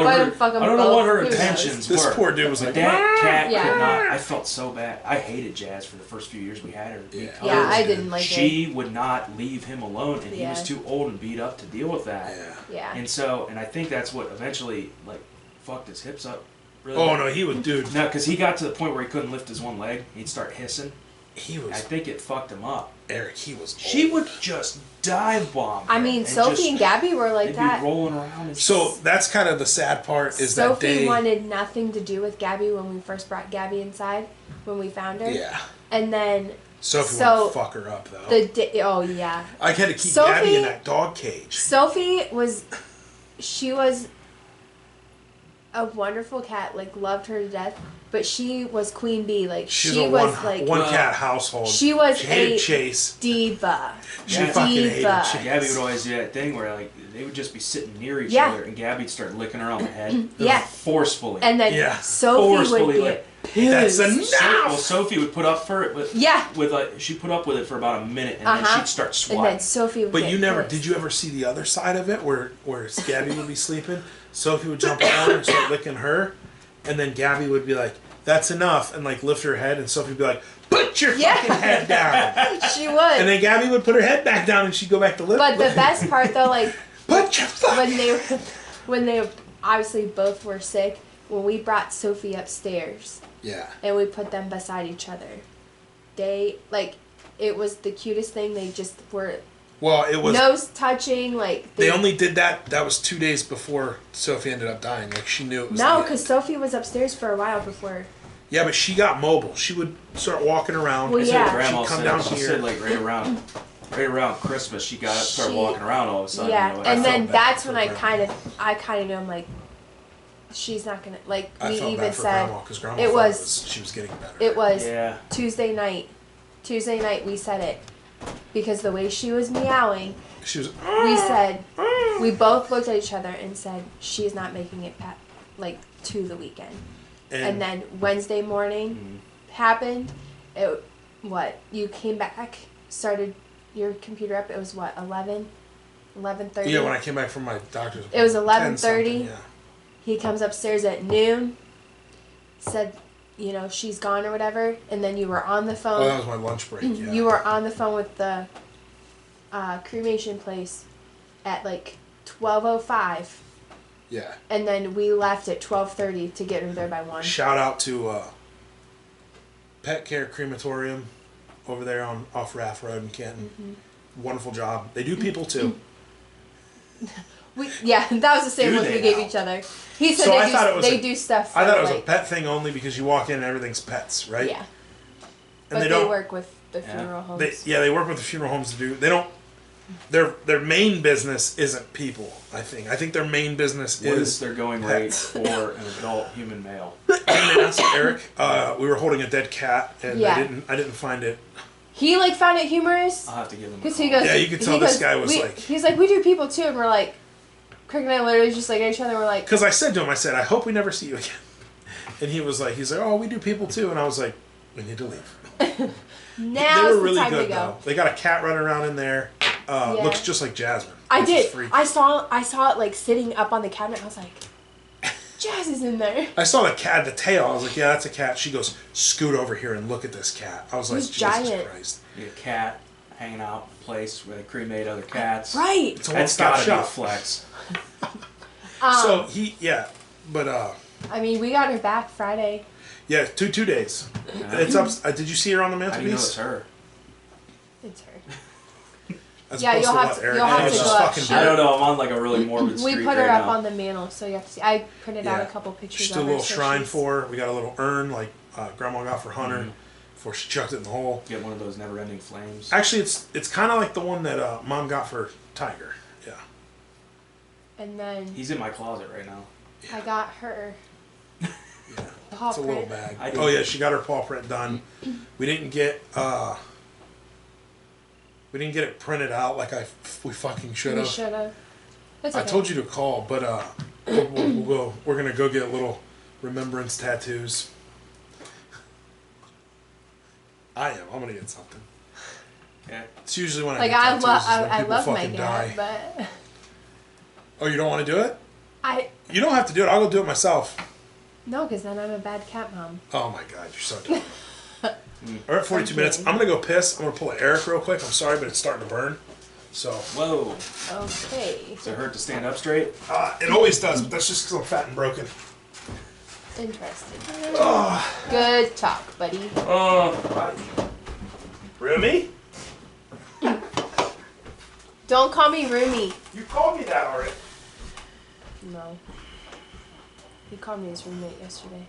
Fight him, fuck him, what her both. Who knows? intentions This were. poor dude was But like, that cat Yeah. could not. I felt so bad. I hated Jazz for the first few years we had her. Yeah. because Yeah, I didn't like it. she would not leave him alone, and he Yeah. was too old and beat up to deal with that. Yeah. Yeah. And I think that's what eventually like fucked his hips up. Really Oh, bad. no, he would, dude. No, because he got to the point where he couldn't lift his one leg. He'd start hissing. He I was, think it fucked him up. Eric, he was She old. would just dive bomb. I him mean, and Sophie just- and Gabby were like they'd that. be rolling around. And So that's kind of the sad part is that Sophie they... wanted nothing to do with Gabby when we first brought Gabby inside, when we found her. Yeah. And then Sophie So, would fuck her up, though. oh yeah, I had to keep Sophie- Gabby in that dog cage. Sophie was a wonderful cat, like loved her to death, but she was queen bee, like She's she a was one, like one cat household. she was She hated a Chase. diva. She Yeah. fucking hated Diva. Chase. Gabby would always do that thing where like they would just be sitting near each Yeah. other, and Gabby'd start licking her on the head. Yeah. Forcefully. And then Yeah. Sophie would Forcefully, get like, That's pissed. enough! Sophie would put up for it with Yeah. she put up with it for about a minute, and then Uh-huh. she'd start And swatting. then Sophie would But get you never, pissed. did you ever see the other side of it where Gabby would be sleeping? Sophie would jump on her and start licking her, and then Gabby would be like, that's enough, and like lift her head, and Sophie would be like, put your Yeah. fucking head down. She would. And then Gabby would put her head back down and she'd go back to lift. But the best part though, like Put your fucking when they obviously both were sick, when we brought Sophie upstairs Yeah. and we put them beside each other, they like it was the cutest thing. They just were Well, it was. nose touching, like They only did that. That was 2 days before Sophie ended up dying. Like she knew it was. no, the because end. Sophie was upstairs for a while before. Yeah, but she got mobile. She would start walking around. Well, That's yeah. what Grandma She'd come said. down She here. said like right around Christmas, she got up, started She- walking around all of a sudden. Yeah, you know, and I then felt bad that's for when Grandma. I kind of knew I'm like, she's not gonna like. I We felt even bad for said Grandma because Grandma it thought was she was getting better. it was yeah. Tuesday night. Tuesday night we said it because the way she was meowing, She was. we said we both looked at each other and said she's not making it like to the weekend. And then Wednesday morning happened. You came back, started your computer up, it was what, 11:30? Yeah, when I came back from my doctor's appointment. It was 11:30. Yeah. He comes upstairs at noon, said, you know, she's gone or whatever, and then you were on the phone. Oh, that was my lunch break, yeah. You were on the phone with the cremation place at like 12:05. Yeah. And then we left at 12:30 to get her there by 1. Shout out to Pet Care Crematorium over there off Raft Road in Canton. Mm-hmm. Wonderful job. They do people too. That was the same look we gave each other. He said they do stuff. I thought it was a pet thing only because you walk in and everything's pets, right? Yeah. And but they work with the funeral homes. They work with the funeral homes to do. They don't. Their main business isn't people. I think their main business what is their going pets. rate for an adult human male? I asked Eric. We were holding a dead cat, and I didn't find it. He found it humorous. I'll have to give him. Because he goes. Yeah, you could tell this guy was like. He's like, we do people too, and we're like, Craig and I literally just at each other. We're like. Because I said to him, I hope we never see you again. And he's like, oh, we do people too, and I was like, we need to leave. Now they were is really the time good to go. though. They got a cat running around in there. Looks just like Jasmine. I did. I saw it sitting up on the cabinet. I was like, Jazz is in there. I saw the tail. I was like, yeah, that's a cat. She goes, scoot over here and look at this cat. I was like, Jesus giant. Christ. A cat hanging out in a place where they cremate other cats. Right. It's a one-stop shop. That's gotta be a flex. I mean, we got her back Friday. Yeah, two days. It's up. Did you see her on the mantelpiece? How do you know it's her? It's her. You'll have to go up. I don't know. I'm on like a really morbid streak. We put her up on the mantle, so you have to see. I printed out a couple pictures Just of her. a little shrine for her. We got a little urn like Grandma got for Hunter before she chucked it in the hole. Get one of those never-ending flames. Actually, it's kind of like the one that Mom got for Tiger. Yeah. And then he's in my closet right now. I got her. Yeah. Paw it's a print. little bag. Oh yeah, she got her paw print done. We didn't get it printed out like we fucking should have. We should have. Okay. I told you to call, but we'll go. We're gonna go get little remembrance tattoos. I'm gonna get something. Yeah. It's usually when I get tattoos I love my fucking dad, but oh, you don't want to do it? You don't have to do it. I'll go do it myself. No, because then I'm a bad cat mom. Oh my god, you're so dumb. We're at 42 minutes. I'm gonna go piss. I'm gonna pull an Eric real quick. I'm sorry, but it's starting to burn. So. Whoa. Okay. Does it hurt to stand up straight? It always does, but that's just because I'm fat and broken. Interesting. Oh. Good talk, buddy. Roomy? Don't call me Roomy. You called me that already. No. He called me his roommate yesterday.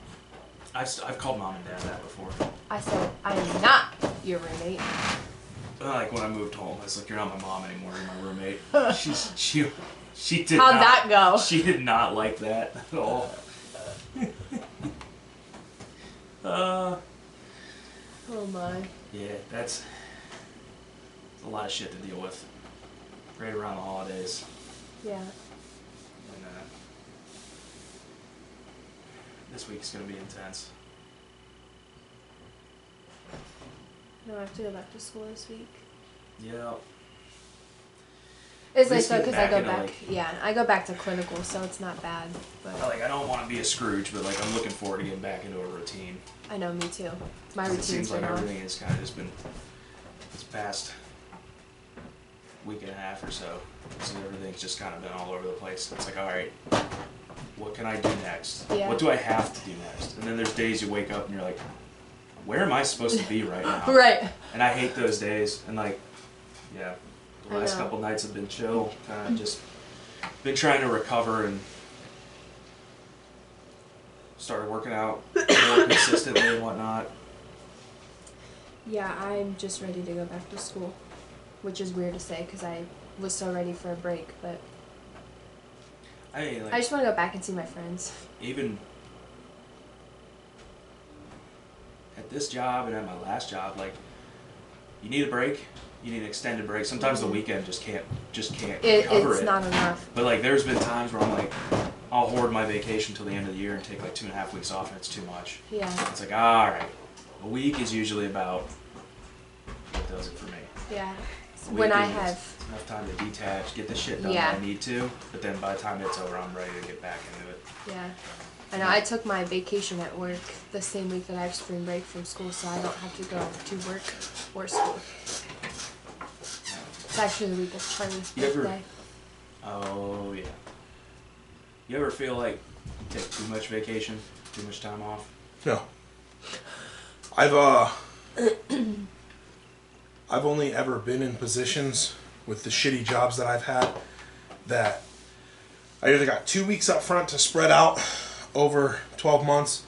I've called Mom and Dad that before. I said, I am not your roommate. Like when I moved home, I was like, "You're not my mom anymore. You're my roommate." She did. How'd that go? She did not like that at all. Oh my. Yeah, that's a lot of shit to deal with. Right around the holidays. Yeah. And this week's gonna be intense. No, I have to go back to school this week. Yeah. It's nice though because I go into, back. I go back to clinical, so it's not bad. But I don't want to be a Scrooge, but I'm looking forward to getting back into a routine. I know, me too. My routine's It seems like been on. everything has kind of just been this past week and a half or so. So everything's just kind of been all over the place. It's like, all right, what can I do next? Yeah. What do I have to do next? And then there's days you wake up and you're like, where am I supposed to be right now? Right. And I hate those days. And the last couple nights have been chill. Kind of just been trying to recover and started working out more consistently and whatnot. Yeah, I'm just ready to go back to school, which is weird to say because I was so ready for a break, but I just want to go back and see my friends. Even at this job and at my last job, you need a break. You need an extended break. Sometimes the weekend just can't cover it. It's not enough. But there's been times where I'm I'll hoard my vacation till the end of the year and take 2.5 weeks off, and it's too much. Yeah. It's all right. A week is usually about what does it for me. Yeah. when I Weekend is have. enough time to detach, get the shit done Yeah. that I need to, but then by the time it's over, I'm ready to get back into it. Yeah. I know. I took my vacation at work the same week that I have spring break from school, so I don't have to go to work or school. It's actually the week of Charlie's birthday. Oh, yeah. You ever feel like you take too much vacation, too much time off? No. I've only ever been in positions with the shitty jobs that I've had that I either got 2 weeks up front to spread out over 12 months,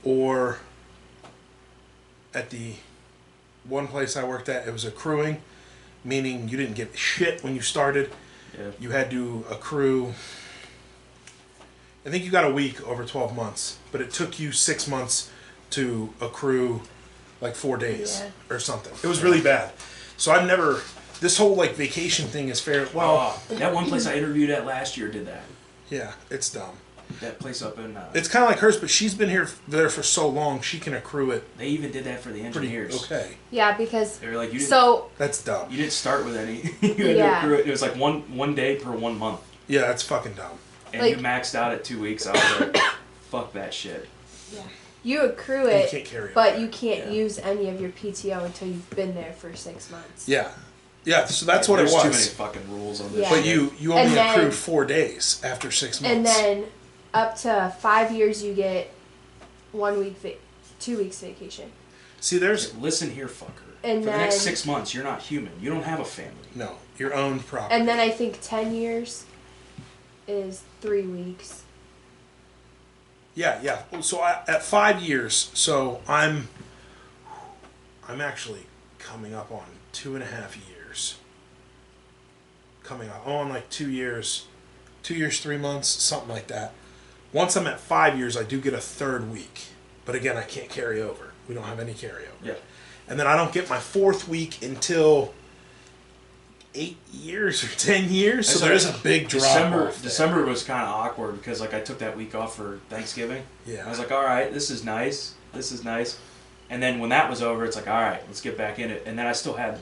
or at the one place I worked at, it was accruing, meaning you didn't get shit when you started. Yeah. You had to accrue, I think you got a week over 12 months, but it took you 6 months to accrue like 4 days or something. It was really bad. So I've never, this whole like vacation thing is fair. Well, that one place I interviewed at last year did that. Yeah, it's dumb. That place up in... it's kind of like hers, but she's been there for so long, she can accrue it. They even did that for the engineers. Okay. Yeah, because they were like, that's dumb. You didn't start with any. You had to accrue it. It was like one day per 1 month. Yeah, that's fucking dumb. And like, you maxed out at 2 weeks. I was like, fuck that shit. Yeah. You accrue it, you can't carry but you can't use any of your PTO until you've been there for 6 months. Yeah. Yeah, so that's what it was. There's too many fucking rules on this But shit. you only accrued 4 days after 6 months. And then up to 5 years you get 1 week, 2 weeks vacation. See, there's... Listen here, fucker. And for the next 6 months, you're not human. You don't have a family. No, your own property. And then I think 10 years is 3 weeks. Yeah. So at 5 years, so I'm actually coming up on 2.5 years. Coming up on like 2 years, 2 years, 3 months, something like that. Once I'm at 5 years, I do get a third week. But again, I can't carry over. We don't have any carryover. Yeah. And then I don't get my 4th week until 8 years or 10 years. So there's a big drop. December was kind of awkward because like I took that week off for Thanksgiving. Yeah. I was like, all right, this is nice. And then when that was over, it's like, all right, let's get back in it. And then I still had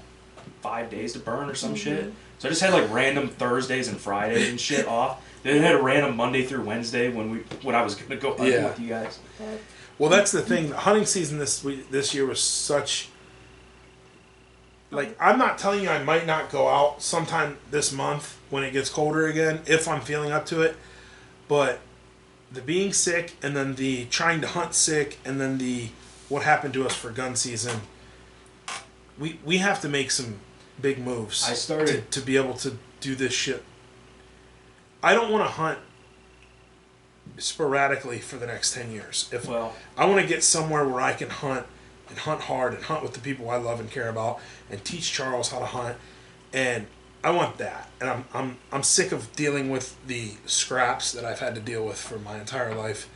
5 days to burn or some shit. So I just had like random Thursdays and Fridays and shit off. Then I had a random Monday through Wednesday when I was gonna go hunting with you guys. Well, that's the thing. The hunting season this year was such. Like, I'm not telling you I might not go out sometime this month when it gets colder again, if I'm feeling up to it. But the being sick, and then the trying to hunt sick, and then the what happened to us for gun season, we have to make some big moves. I started to be able to do this shit. I don't want to hunt sporadically for the next 10 years. I want to get somewhere where I can hunt and hunt hard and hunt with the people I love and care about and teach Charles how to hunt, and I want that. And I'm sick of dealing with the scraps that I've had to deal with for my entire life.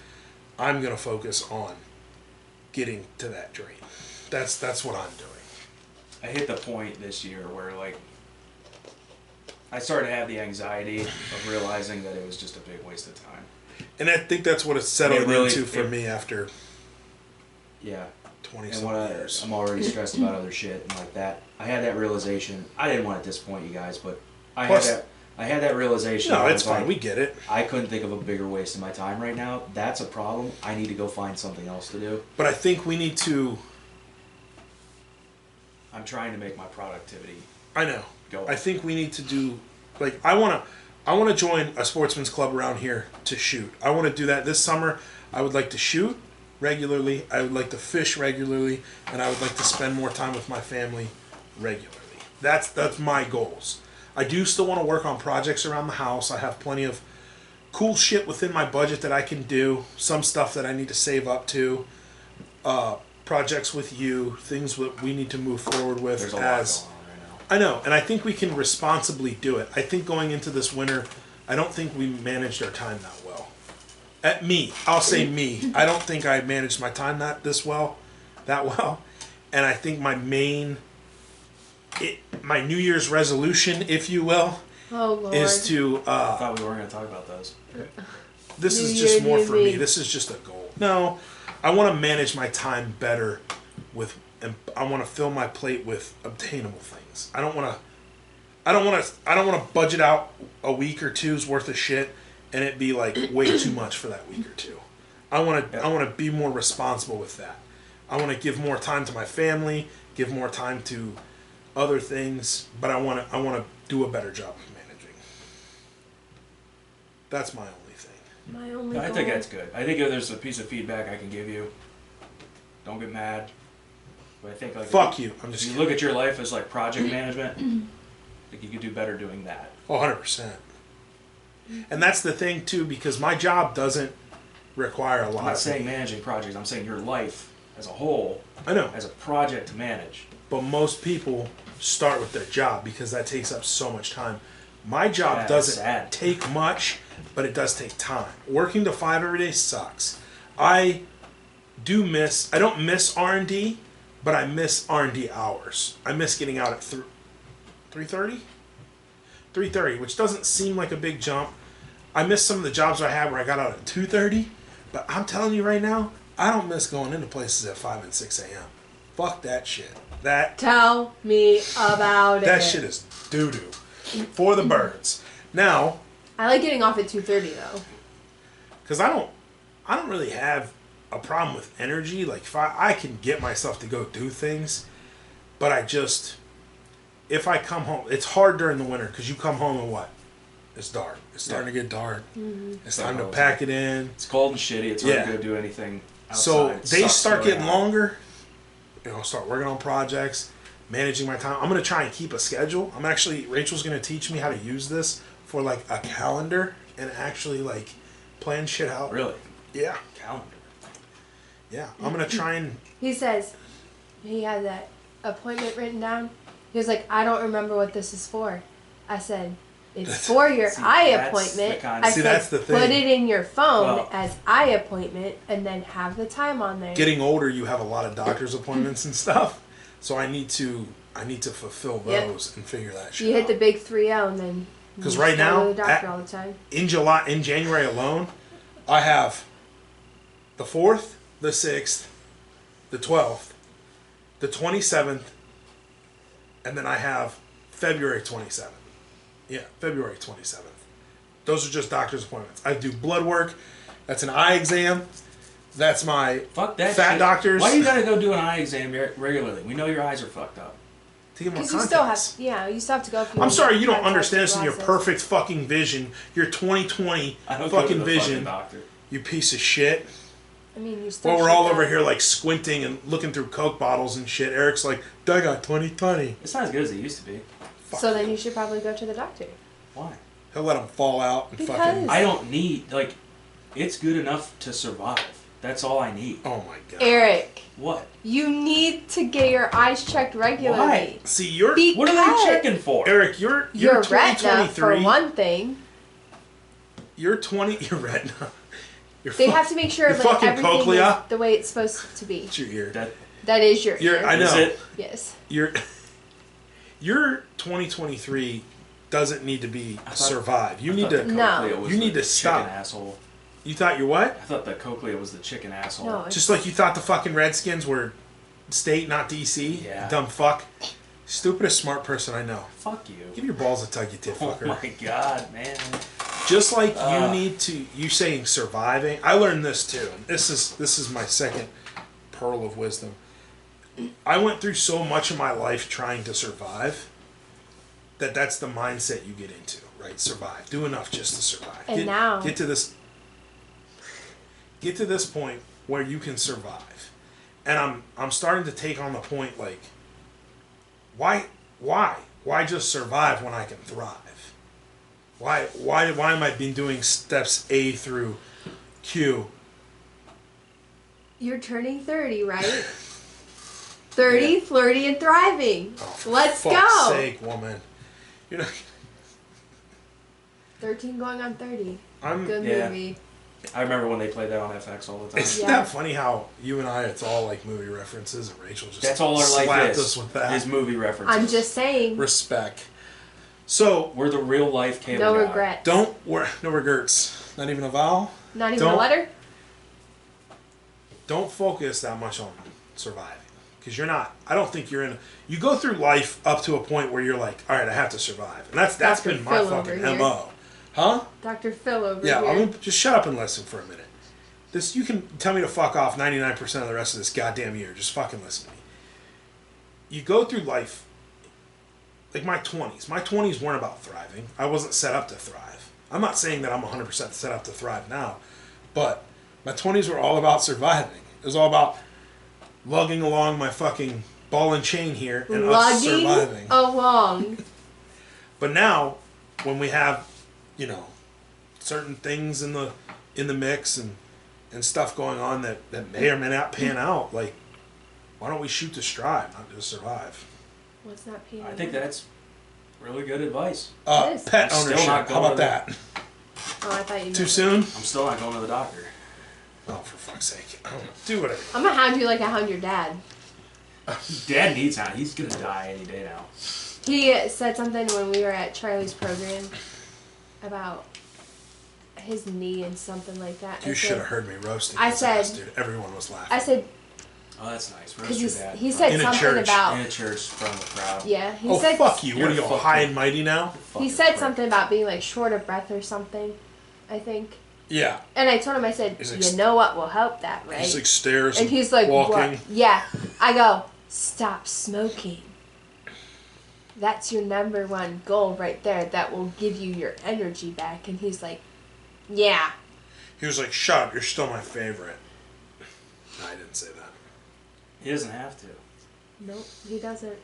I'm gonna focus on getting to that dream. That's what I'm doing. I hit the point this year where like I started to have the anxiety of realizing that it was just a big waste of time. And I think that's what it's settled into for me after 20-some years. I'm already stressed about other shit and like that. I had that realization. I didn't want to disappoint you guys, but I had that realization. No, it's fine. We get it. I couldn't think of a bigger waste of my time right now. That's a problem. I need to go find something else to do. But I think we need to... I'm trying to make my productivity... I know. Go. I think we need to do... Like, I want to join a sportsman's club around here to shoot. I want to do that this summer. I would like to shoot regularly. I would like to fish regularly. And I would like to spend more time with my family regularly. That's my goals. I do still want to work on projects around the house. I have plenty of cool shit within my budget that I can do. Some stuff that I need to save up to. Projects with you. Things that we need to move forward with. There's a lot going on right now. I know, and I think we can responsibly do it. I think going into this winter, I don't think we managed our time that well. I'll say me. I don't think I managed my time that well. And I think my my New Year's resolution, if you will, is to... I thought we weren't going to talk about those. This is just more for me. This is just a goal. No, I want to manage my time better and I want to fill my plate with obtainable things. I don't want to I don't want to budget out a week or two's worth of shit and it be like way too much for that week or two. I want to be more responsible with that. I want to give more time to my family, give more time to other things, but I want to do a better job of managing. That's my only thing. My only. I think that's good. I think if there's a piece of feedback I can give you, don't get mad. But I think like fuck you. I'm just. If you look at your life as like project management, I think you could do better doing that. 100%. And that's the thing too, because my job doesn't require a lot. I'm not saying managing projects. I'm saying your life as a whole. I know. As a project to manage. But most people start with their job because that takes up so much time. My job doesn't take much, but it does take time. Working to 5 every day sucks. I don't miss R&D, but I miss R&D hours. I miss getting out at 3:30? 3:30, which doesn't seem like a big jump. I miss some of the jobs I had where I got out at 2:30, but I'm telling you right now, I don't miss going into places at 5 and 6 a.m. Fuck that shit. Tell me about it. That shit is doo-doo. For the birds. Now, I like getting off at 2:30 though. because I don't really have a problem with energy. Like, if I can get myself to go do things, but if I come home, it's hard during the winter because you come home and what? It's dark. It's starting to get dark. Mm-hmm. It's time to pack it in. It's cold and shitty. It's hard to go do anything outside. So days start getting longer. Start working on projects, managing my time. I'm going to try and keep a schedule. Rachel's going to teach me how to use this for like a calendar and actually like plan shit out. Really? Yeah. Calendar. Yeah. I'm going to try and... He says he had that appointment written down. He was like, I don't remember what this is for. I said, it's for your eye appointment. I said, that's the thing. Put it in your phone as eye appointment and then have the time on there. Getting older, you have a lot of doctor's appointments and stuff. So I need to fulfill those and figure that shit out. You hit the big 3-0 and then because right now, go to the doctor all the time. In January alone, I have the 4th, the 6th, the 12th, the 27th, and then I have February 27th. Yeah, February 27th. Those are just doctor's appointments. I do blood work. That's an eye exam. That's my fat doctors. Why do you gotta go do an eye exam regularly? We know your eyes are fucked up. To get more Because you still have to go. I'm sorry, you don't understand this in your perfect fucking vision. Your 2020 fucking vision. Doctor. You piece of shit. I mean, you still. Well, we're all over here like squinting and looking through Coke bottles and shit. Eric's like, I got 2020. It's not as good as it used to be. So then you should probably go to the doctor. Why? He'll let them fall out and fucking... I don't need, it's good enough to survive. That's all I need. Oh my god. Eric. What? You need to get your eyes checked regularly. Why? See, what are they checking for? Eric, you're your 2023. retina, for one thing. Your retina. They have to make sure that everything cochlea. is the way it's supposed to be. It's your ear. That is your ear. I know. Is it? Yes. Your 2023 doesn't need to be survive. You need to stop. Chicken asshole. You thought your what? I thought the cochlea was the chicken asshole. No, just like you thought the fucking Redskins were state, not DC. Yeah. Dumb fuck. Stupidest smart person I know. Fuck you. Give your balls a tug, you tit fucker. Oh my god, man. Just like you saying surviving. I learned this too. This is my second pearl of wisdom. I went through so much of my life trying to survive that's the mindset you get into, right? Survive. Do enough just to survive. And get to this point where you can survive. And I'm starting to take on the point like, why just survive when I can thrive? Why am I been doing steps A through Q? You're turning 30, right? 30, flirty, and thriving. Oh, Let's go. For fuck's sake, woman. You're not... 13 going on 30. Good yeah. movie. I remember when they played that on FX all the time. Isn't that funny how you and I, it's all like movie references, and Rachel just that's all our life slapped is. us with that. Is movie references. I'm just saying. Respect. So we're the real life cable No guy. regrets. No regrets. Not even a vowel. Not even a letter. Don't focus that much on surviving. Because you're not. I don't think you're in. You go through life up to a point where you're like, all right, I have to survive, and that's Dr. been my Phil fucking over here. MO. Huh? Dr. Phil over Yeah, here. I mean, just shut up and listen for a minute. This you can tell me to fuck off 99% of the rest of this goddamn year. Just fucking listen to me. You go through life like my 20s. My 20s weren't about thriving. I wasn't set up to thrive. I'm not saying that I'm 100% set up to thrive now, but my 20s were all about surviving. It was all about lugging along my fucking ball and chain here and us surviving. Along. But now, when we have, you know, certain things in the mix and stuff going on that may or may not pan out, like, why don't we shoot to strive, not just survive? What's not peeing? I think that's really good advice. It is. Pet I'm still ownership. not How going about to that? Oh, I thought you Too meant- soon? I'm still not going to the doctor. Oh, for fuck's sake. Do whatever. I'm gonna hound you like I hound your dad. Dad needs out. He's gonna die any day now. He said something when we were at Charlie's program about his knee and something like that. You should have heard me roasting I his ass, said- dude. Everyone was laughing. I said, Oh, that's nice. because Roast your dad. he said In a something church. about. in a church from the crowd. Yeah, he Oh, said. fuck you. What You're are you, a all fucking- high and mighty now? He Fucking said prick. something about being like short of breath or something, I think. Yeah. And I told him, I said, He's like, you know what will help that, right? He's like stairs And he's like, walking. what? Yeah. I go, stop smoking. That's your number one goal right there. That will give you your energy back. And he's like, yeah. He was like, shut up, you're still my favorite. No, I didn't say that. He doesn't have to. Nope, he doesn't.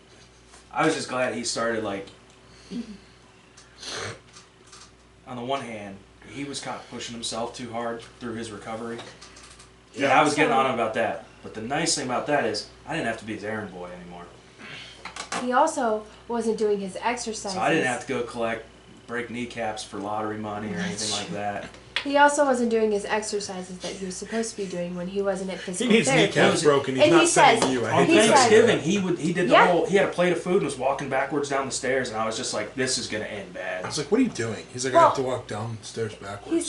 I was just glad he started like. On the one hand, he was kind of pushing himself too hard through his recovery. Yeah, I was getting on him about that. But the nice thing about that is, I didn't have to be his errand boy anymore. He also wasn't doing his exercises. So I didn't have to go break kneecaps for lottery money or anything like that. He also wasn't doing his exercises that he was supposed to be doing when he wasn't at He physical needs therapy. kneecaps broken. He's And not he sending says- you. I On hate He to said- say that. Thanksgiving, he did the Yeah. whole. He had a plate of food and was walking backwards down the stairs, and I was just like, "This is gonna end bad." I was like, what are you doing? He's like, I Well, have to walk down the stairs backwards.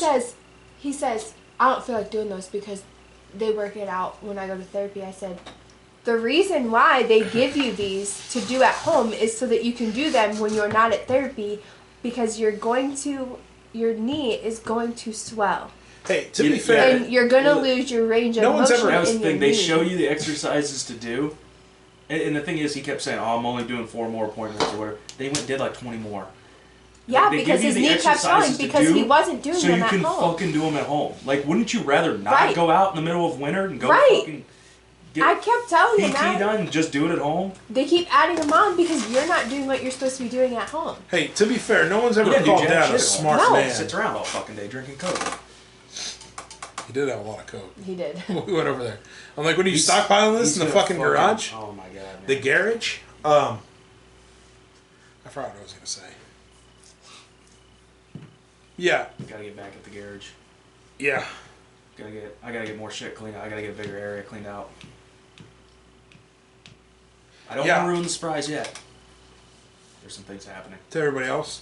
He says, I don't feel like doing those because they work it out when I go to therapy. I said, the reason why they give you these to do at home is so that you can do them when you're not at therapy, because your knee is going to swell. Hey, to You- be fair, And you're going to well, lose your range of no one's motion ever- That was in the your thing. They knee. show you the exercises to do, and the thing is, he kept saying, "Oh, I'm only doing 4 more appointments or whatever." They went and did like 20 more. Yeah, They because give you his the knee kept exercises swelling to because do, he wasn't doing so them you at can home. fucking do them at home. Like, wouldn't you rather not Right. go out in the middle of winter and go Right. fucking get I kept telling him PT that. done and just do it at home? They keep adding them on because you're not doing what you're supposed to be doing at home. hey, to be fair, no one's ever He didn't do called jack Dad shit a at home. smart No. man. Sits around all fucking day drinking Coke. He did have a lot of coke. He did. We went over there. I'm like, what are you He's- stockpiling this he's in the gonna fucking garage? Oh my god, man. The garage? I forgot what I was gonna say. Yeah, Gotta get back at the garage. yeah. I gotta get more shit cleaned out. I gotta get a bigger area cleaned out. I don't Yeah. want to ruin the surprise yet. There's some things happening. To everybody else,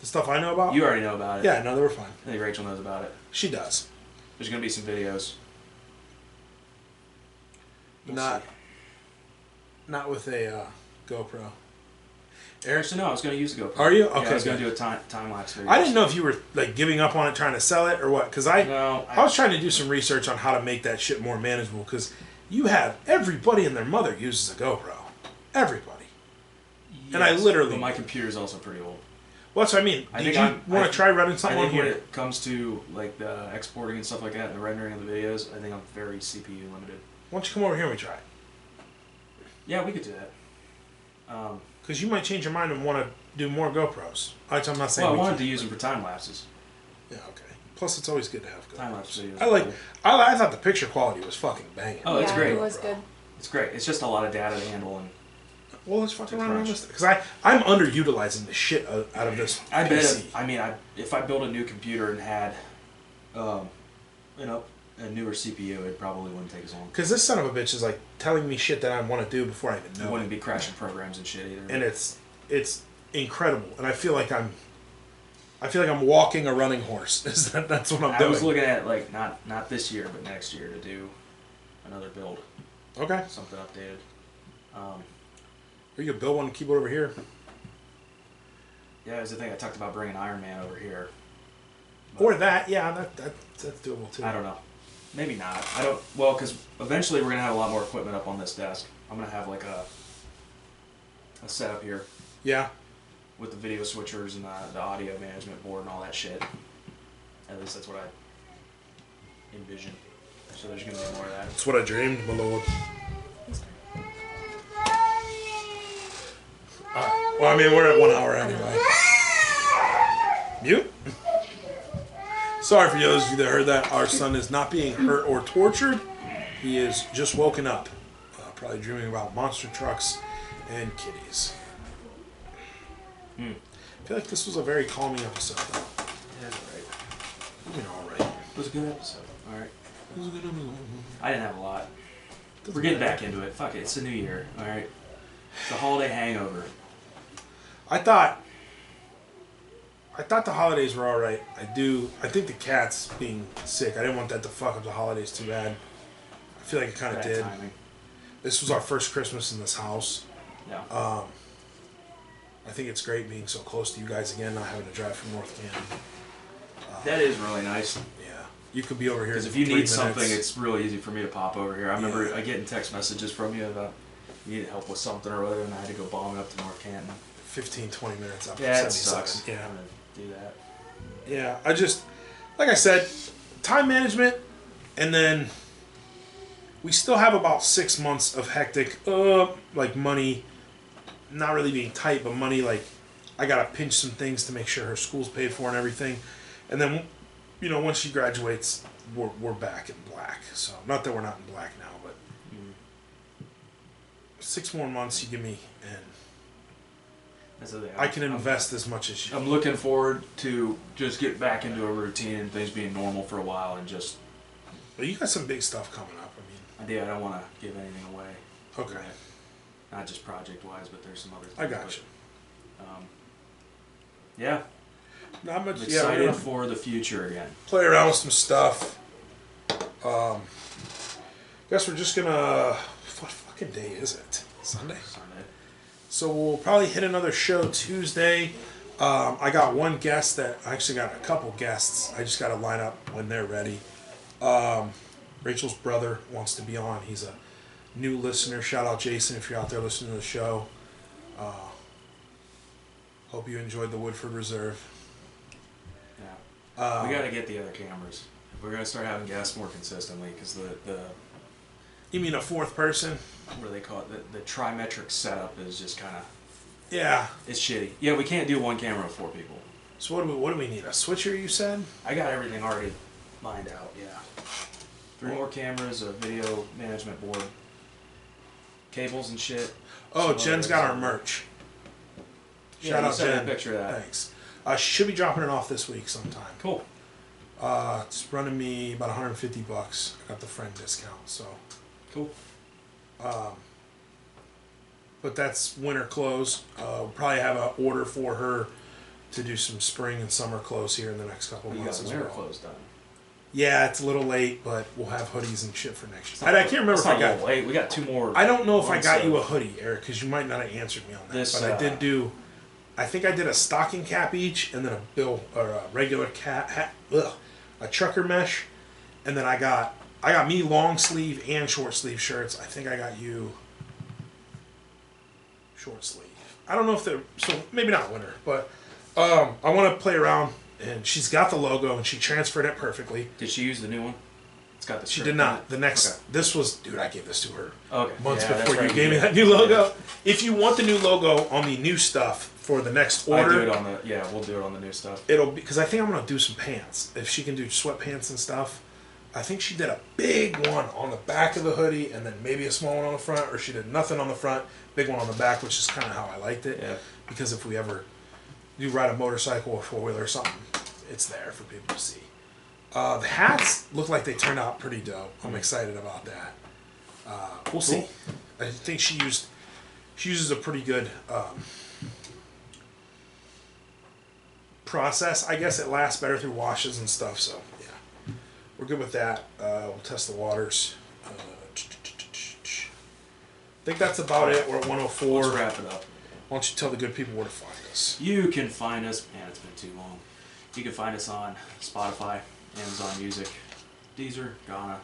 the stuff I know about. You already know about it. Yeah, no, they were fine. I think Rachel knows about it. She does. There's gonna be some videos. We'll Not, see. not with a GoPro. Actually, no, I was gonna use the GoPro. Are you? Yeah, Okay, I was gonna good. do a time lapse video. I didn't know if you were like giving up on it, trying to sell it, or what. Because I No, was trying to do some research on how to make that shit more manageable. Because you have everybody and their mother uses a GoPro. Everybody. and I literally- But my computer's also pretty old. Well, that's what I mean. I Did think you I'm- want I- to try running I something on think when here? it comes to like the exporting and stuff like that, and the rendering of the videos, I think I'm very CPU limited. Why don't you come over here and we try it? Yeah, we could do that. Because you might change your mind and want to do more GoPros. I'm not saying Well, I we wanted can't. to use them for time lapses. Yeah, okay. Plus, it's always good to have Time GoPros. lapse videos. I thought the picture quality was fucking banging. Oh, it's yeah, great. it was good. It's great. It's just a lot of data to handle, and Well, let's fucking To run crunch. this. Because I'm underutilizing the shit out of this I PC. bet. If I built a new computer and had, a newer CPU, it probably wouldn't take as long. Because this son of a bitch is like telling me shit that I want to do before I even It know wouldn't it. be crashing programs and shit either. And it's incredible. And I feel like I'm walking a running horse. That's what I'm I doing. was looking at like not this year, but next year to do another build, Okay. something updated. Or you could build one and keep it over here. Yeah, that's the thing. I talked about bringing Iron Man over here. Or that, yeah, that's doable too. I don't know. Maybe not. I don't. Well, because eventually we're gonna have a lot more equipment up on this desk. I'm gonna have like a setup here. Yeah. With the video switchers and the audio management board and all that shit. At least that's what I envision. So there's gonna be more of that. That's what I dreamed, my lord. Alright. Well, I mean, we're at 1 hour anyway. Mute? Sorry for those of you that heard that. Our son is not being hurt or tortured. He is just woken up. Probably dreaming about monster trucks and kitties. I feel like this was a very calming episode, though. Yeah, alright. I mean, alright. It was a good episode. Alright. It was a good episode. I didn't have a lot. We're getting back into it. Fuck it. It's a new year. Alright. It's a holiday hangover. I thought the holidays were alright. I think the cat's being sick. I didn't want that to fuck up the holidays too bad. I feel like it kind of did. Timing. This was our first Christmas in this house. Yeah. I think it's great being so close to you guys again, not having to drive from North Canton. That is really nice. Yeah. You could be over here. Because if you need something, it's really easy for me to pop over here. I remember getting text messages from you about you needed help with something or whatever, and I had to go bomb it up to North Canton. 15, 20 minutes up. Yeah, it sucks. Yeah. I'm gonna do that. Yeah, I just, like I said, time management, and then we still have about 6 months of hectic, like money, not really being tight, but money, like, I gotta pinch some things to make sure her school's paid for and everything. And then, you know, once she graduates, we're back in black. So, not that we're not in black now, but 6 more months you give me, and I can invest as much as you. I'm looking forward to just get back into a routine and things being normal for a while and just... Well, you got some big stuff coming up, I do. I don't want to give anything away. Okay. Not just project-wise, but there's some other things. I got you. Yeah. Not much. I'm excited for the future again. Play around with some stuff. Guess we're just gonna... What fucking day is it? Sunday? Sunday. So we'll probably hit another show Tuesday. I got one guest I actually got a couple guests. I just got to line up when they're ready. Rachel's brother wants to be on. He's a new listener. Shout out Jason if you're out there listening to the show. Hope you enjoyed the Woodford Reserve. Yeah. We got to get the other cameras. We're going to start having guests more consistently because the... You mean a fourth person? What do they call it? The trimetric setup is just kind of... Yeah. It's shitty. Yeah, we can't do one camera with 4 people. So what do we need? A switcher, you said? I got everything already lined out, yeah. 3 more cameras, a video management board, cables and shit. Oh, Jen's got our merch. Shout out Jen. A picture of that. Thanks. She should be dropping it off this week sometime. Cool. It's running me about $150. I got the friend discount, so. Cool. But that's winter clothes. We'll probably have an order for her to do some spring and summer clothes here in the next couple of months as well. You got winter clothes done. Yeah, it's a little late, but we'll have hoodies and shit for next year. I can't remember if I got. Late. We got 2 more. I don't know if I got you a hoodie, Eric, because you might not have answered me on that. But I did do. I think I did a stocking cap each, and then a regular hat, a trucker mesh, and then I got me long sleeve and short sleeve shirts. I think I got you short sleeve. I don't know if they're so maybe not winter, but I want to play around. And she's got the logo, and she transferred it perfectly. Did she use the new one? It's got the. She did not. The next, this was, dude. I gave this to her. Okay. Months before you gave me that new logo. Yeah. If you want the new logo on the new stuff for the next order, we'll do it on the new stuff. It'll because I think I'm gonna do some pants. If she can do sweatpants and stuff, I think she did a big one on the back of the hoodie, and then maybe a small one on the front, or she did nothing on the front, big one on the back, which is kind of how I liked it. Yeah. Because if we ever do ride a motorcycle or 4-wheeler or something, it's there for people to see. The hats look like they turned out pretty dope. I'm excited about that. We'll see. I think she uses a pretty good process. I guess it lasts better through washes and stuff. So yeah, we're good with that. We'll test the waters. I think that's about it. We're at 104. Let's wrap it up. Why don't you tell the good people where to find us? You can find us, man, it's been too long. You can find us on Spotify, Amazon Music, Deezer, Ghana.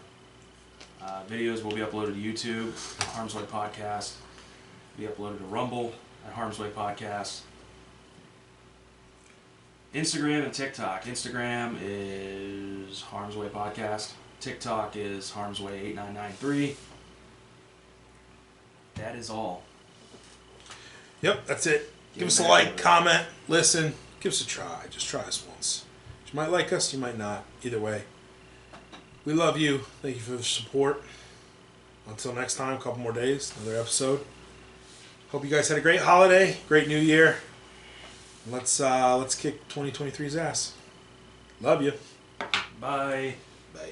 Videos will be uploaded to YouTube, Harm's Way Podcast. Be uploaded to Rumble at Harm's Way Podcast. Instagram and TikTok. Instagram is Harm's Way Podcast. TikTok is Harm's Way 8993. That is all. Yep, that's it. Give us a like, comment, listen. Give us a try. Just try us once. You might like us, you might not. Either way. We love you. Thank you for the support. Until next time, a couple more days, another episode. Hope you guys had a great holiday, great new year. Let's kick 2023's ass. Love you. Bye. Bye.